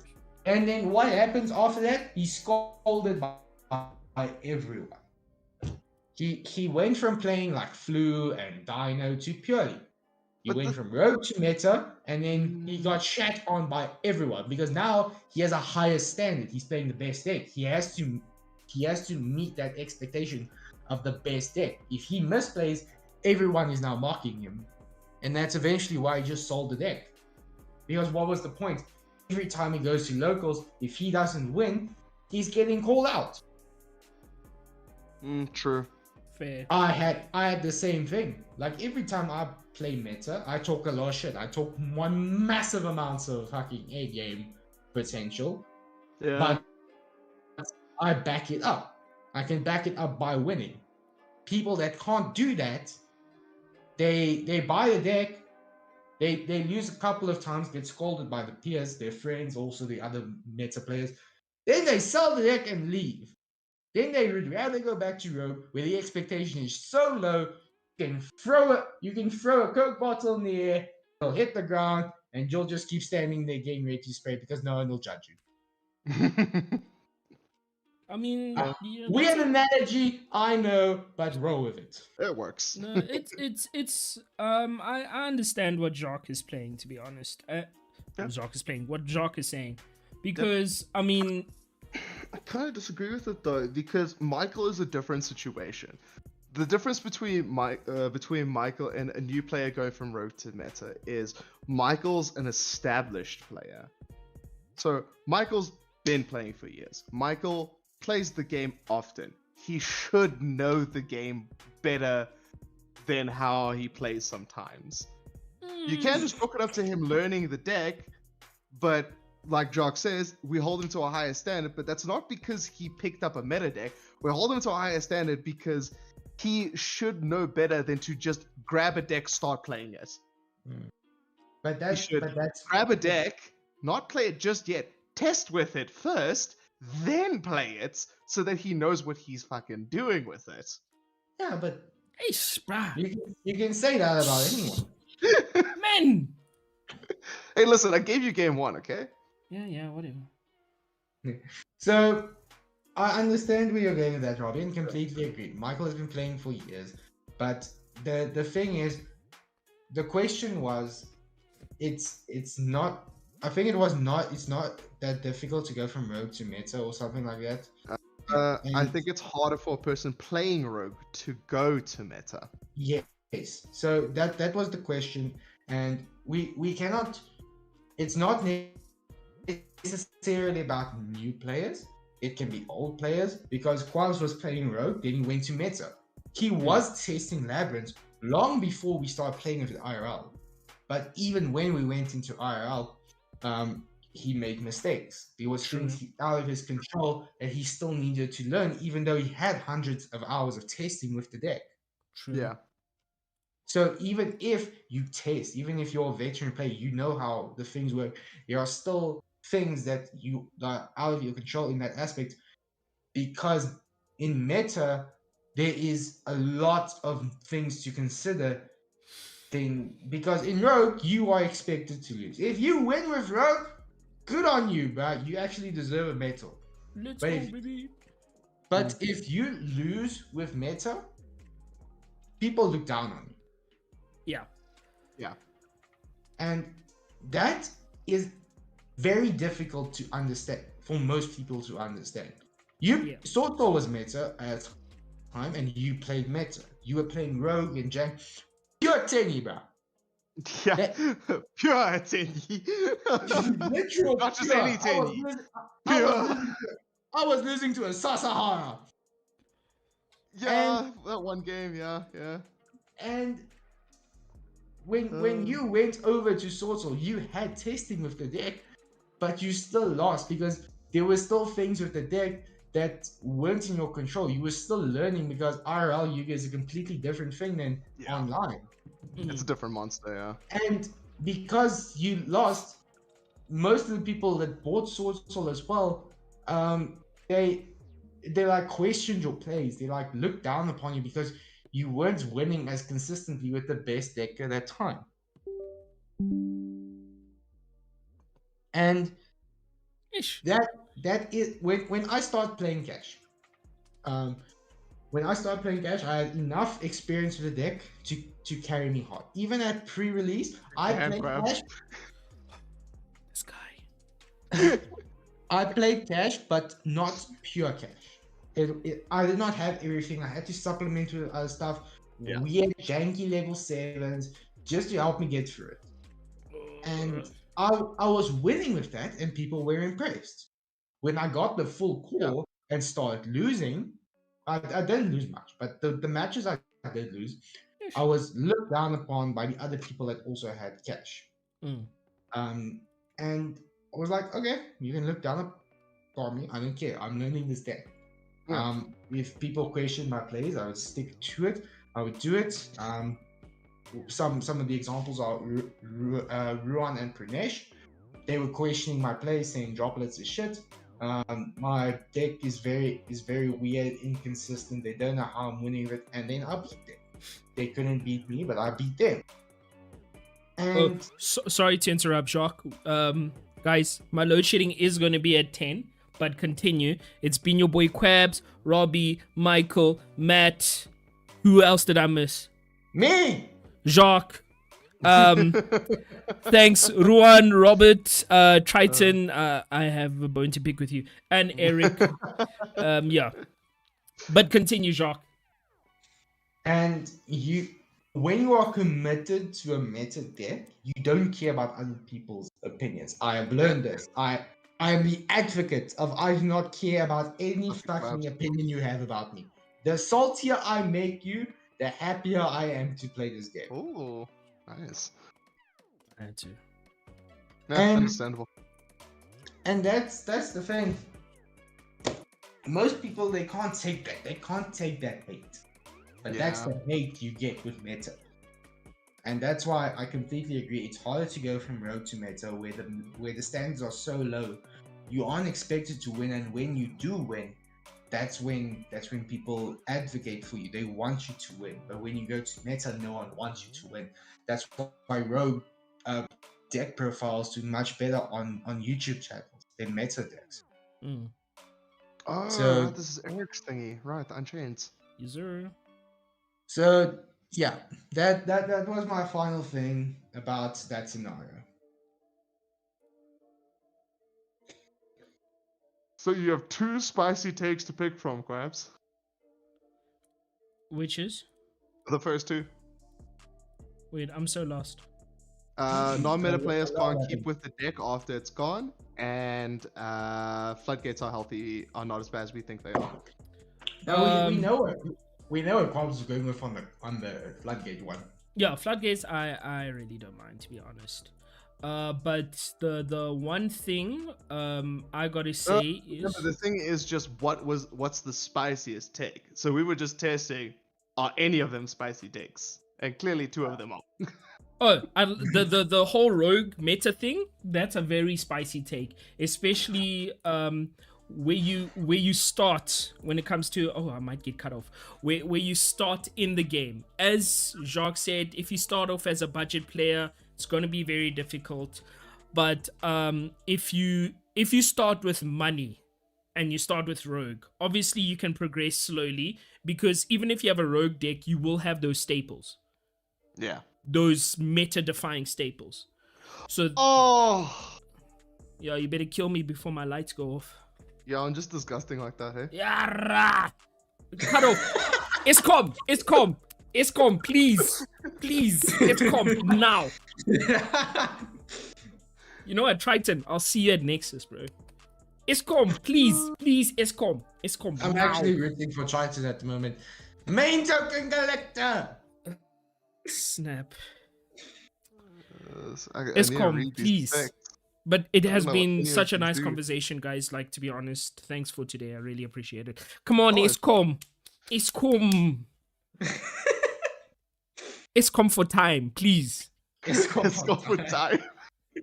and then what happens after that? He's scolded by everyone. He went from playing like Flu and Dino to purely. He But went the- from rogue to meta, and then he got shat on by everyone because now he has a higher standard. He's playing the best deck. He has to meet that expectation of the best deck. If he misplays, everyone is now mocking him, and that's eventually why he just sold the deck. Because what was the point? Every time he goes to locals, if he doesn't win, he's getting called out. True. Fair. I had the same thing. Like every time I play meta, I talk a lot of shit. I talk one massive amounts of fucking A game potential, Yeah. but I back it up. I can back it up by winning. People that can't do that, they buy a deck, they lose a couple of times, get scolded by the peers, their friends, also the other meta players. Then they sell the deck and leave. Then they would rather go back to Rogue, where the expectation is so low, you can throw a Coke bottle in the air, it'll hit the ground, and you'll just keep standing there getting ready to spray because no one will judge you. I mean, Uh, yeah, Weird that's a- analogy, I know, but roll with it. It works. no, it's I understand what Jacques is playing, to be honest. Yeah. Jacques is playing what Jacques is saying, because I mean, I kind of disagree with it though, because Michael is a different situation. The difference between Michael and a new player going from rogue to meta is Michael's an established player. So Michael's been playing for years. Michael plays the game often. He should know the game better than how he plays sometimes. You can't just hook it up to him learning the deck, but like Jock says, we hold him to a higher standard, but that's not because he picked up a meta deck. We hold him to a higher standard because he should know better than to just grab a deck, start playing it. But that's Grab a deck, not play it just yet, test with it first, then play it, so that he knows what he's fucking doing with it. yeah, but hey, Sprat, you can say that about anyone. man. Hey, listen, I gave you game one, okay? Yeah, whatever. So I understand where you're going with that, Robbie, and completely agree. Michael has been playing for years, but the thing is, the question was, it's not. I think it's not that difficult to go from rogue to meta or something like that. I think it's harder for a person playing rogue to go to meta. Yes. So that was the question, and we cannot. It's not necessarily about new players. It can be old players because Quals was playing rogue, then he went to meta. He was testing labyrinths long before we started playing with IRL. But even when we went into IRL, he made mistakes. There was things out of his control that he still needed to learn, even though he had hundreds of hours of testing with the deck. True. Yeah. So even if you test, even if you're a veteran player, you know how the things work. There are still things that are out of your control in that aspect, because in meta there is a lot of things to consider. Because in rogue you are expected to lose. If you win with rogue, good on you, bro. You actually deserve a medal. Let's But go, if- baby. But if you lose with meta, people look down on you. Yeah. Yeah. And that is very difficult to understand for most people to understand. Yeah. Sword was meta at the time, and you played meta. You were playing rogue and jank. Pure Tenny, bro. Yeah, That- pure Tenny. Literal Not just pure. any Tenny. I Pure. was losing to a Sasahara. Yeah, that one game. Yeah. And when you went over to Sword, you had testing with the deck, but you still lost because there were still things with the deck that weren't in your control. You were still learning because IRL Yuga is a completely different thing than online. It's a different monster. Yeah. And because you lost, most of the people that bought Sword Soul as well, they like questioned your plays. They like looked down upon you because you weren't winning as consistently with the best deck at that time. And Ish. that is when I start playing cash. When I started playing cash, I had enough experience with the deck to carry me hard. Even at pre-release, I played cash. This guy. I played cash, but not pure cash. I did not have everything. I had to supplement with other stuff. Yeah. Weird, janky level 7s just to help me get through it. And I was winning with that, and people were impressed. When I got the full core and started losing, I didn't lose much, but the matches I did lose, I was looked down upon by the other people that also had cash. And I was like, okay, you can look down upon me. I don't care. I'm learning this deck. If people question my plays, I would stick to it. I would do it. Some of the examples are Ruan and Pranesh. They were questioning my play, saying droplets is shit. My deck is very weird, inconsistent. They don't know how I'm winning it, and then I beat them. They couldn't beat me, but I beat them. And sorry to interrupt, Jacques. Guys, my load shedding is going to be at 10, but continue. It's been your boy Quabs, Robbie, Michael, Matt. Who else did I miss? Me! Jacques. Thanks, Ruan, Robert, Triton. I have a bone to pick with you. And Eric. Yeah. But continue, Jacques. And when you are committed to a meta deck, you don't care about other people's opinions. I have learned this. I am the advocate of I do not care about any fucking opinion you have about me. The saltier I make you, the happier I am to play this game. Oh, nice. I had to. Yeah, understandable. And that's the thing. Most people, they can't take that. They can't take that hate. But that's the hate you get with meta. And that's why I completely agree. It's harder to go from rogue to meta where the standards are so low. You aren't expected to win, and when you do win, that's when people advocate for you. They want you to win. But when you go to meta, no one wants you to win. That's why rogue deck profiles do much better on YouTube channels than meta decks. Oh, So this is Eric's thingy, right? The Unchained. User. So yeah, that was my final thing about that scenario. So you have 2 spicy takes to pick from, Quabs. Which is? The first 2. Wait, I'm so lost. Non-meta players can't keep with the deck after it's gone, and floodgates are not as bad as we think they are. No, we know it. We know what Quabs is going with on the floodgate one. Yeah, floodgates I really don't mind, to be honest. But the one thing I gotta say is the thing is just what's the spiciest take. So we were just testing, are any of them spicy takes? And clearly 2 of them are. The whole rogue meta thing, that's a very spicy take, especially where you start when it comes to I might get cut off. Where you start in the game. As Jacques said, if you start off as a budget player, it's going to be very difficult. But if you start with money and you start with rogue, obviously you can progress slowly, because even if you have a rogue deck, you will have those staples. Yeah. Those meta-defying staples. So Oh, yeah, you better kill me before my lights go off. yeah, I'm just disgusting like that, hey? Yara! Cut off. Escom, please, Escom now. You know what, Triton? I'll see you at Nexus, bro. Escom, please, Escom, I'm now. actually rooting for Triton at the moment. Main token collector. Snap. I need to Escom, read these please. specs. But it I has don't know what any been of such a these nice do. conversation, guys. Like, to be honest, thanks for today. I really appreciate it. Come on, Oh, it's- Escom. Escom for time, please. Let's go for time.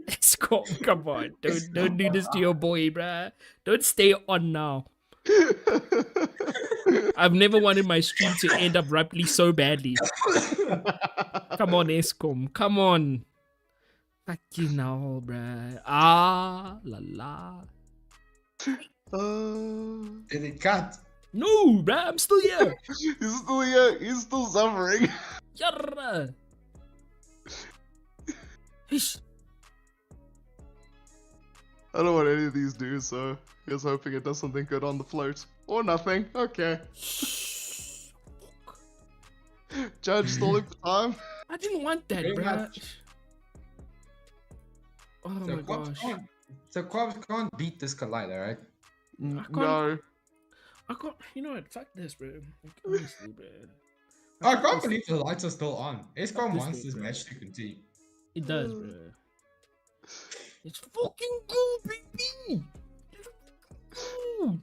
Escom, come on. Don't do this to your boy, bruh. Don't stay on now. I've never wanted my stream to end abruptly so badly. Come on, Escom. Come on. Fucking hell, bruh. Ah, la la. Did it cut? No, bruh. I'm still here. He's still here. He's still suffering. Yarra. Hish. I don't know what any of these do, so I was hoping it does something good on the float. Or nothing. Okay. Judge stalling for time. I didn't want that, Very bruh. much. Oh my gosh. So Quabs can't beat this collider, right? No. I can't. You know what? Fuck this, bro. Like, honestly, bro. I can't believe the lights are still on. Escom This wants thing, this bro. match to continue. It does, bro. It's fucking cool, baby. Cool.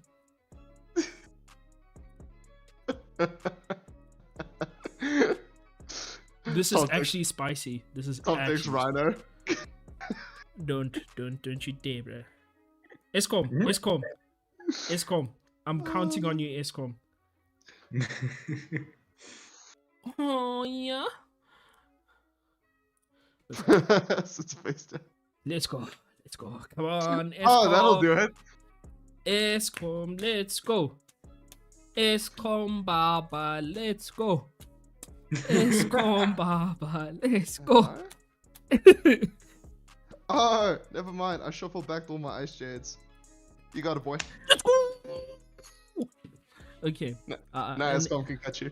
This is Tom thinks- actually spicy. This is Tom thinks actually. Rhino. Don't you dare, bro. Escom. I'm counting on you, Escom. Oh yeah. Sits face down. Let's go. Come on, Escom. Oh, that'll do it. Escom, let's go. Escom Baba, let's go. Escom Baba, let's go. Oh, never mind. I shuffled back all my ice shades. You got it, boy. Let's go. Okay. No, and- Escom can catch you.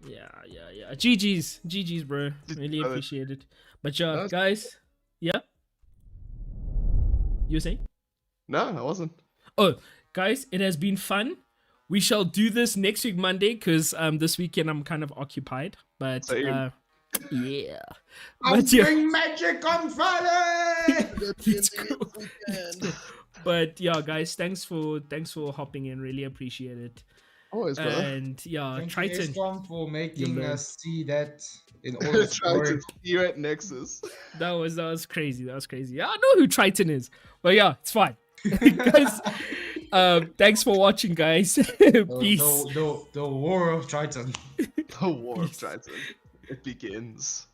Yeah. GG's, bro. Really brother. appreciate it. But yeah, That's- guys. Yeah. You were saying? No, I wasn't. Oh, guys, it has been fun. We shall do this next week Monday because this weekend I'm kind of occupied. But Same. yeah. I'm But yeah. doing magic on Friday! Let's go. But yeah, guys, thanks for hopping in. Really appreciate it. Always, brother. And yeah, Thank Triton. you, Escom, for making man. us see that in all its Trying glory. to see you at Nexus. That was crazy. Yeah, I know who Triton is. But yeah, it's fine. Guys, thanks for watching, guys. Peace. The war of Triton. The war of Triton. It begins.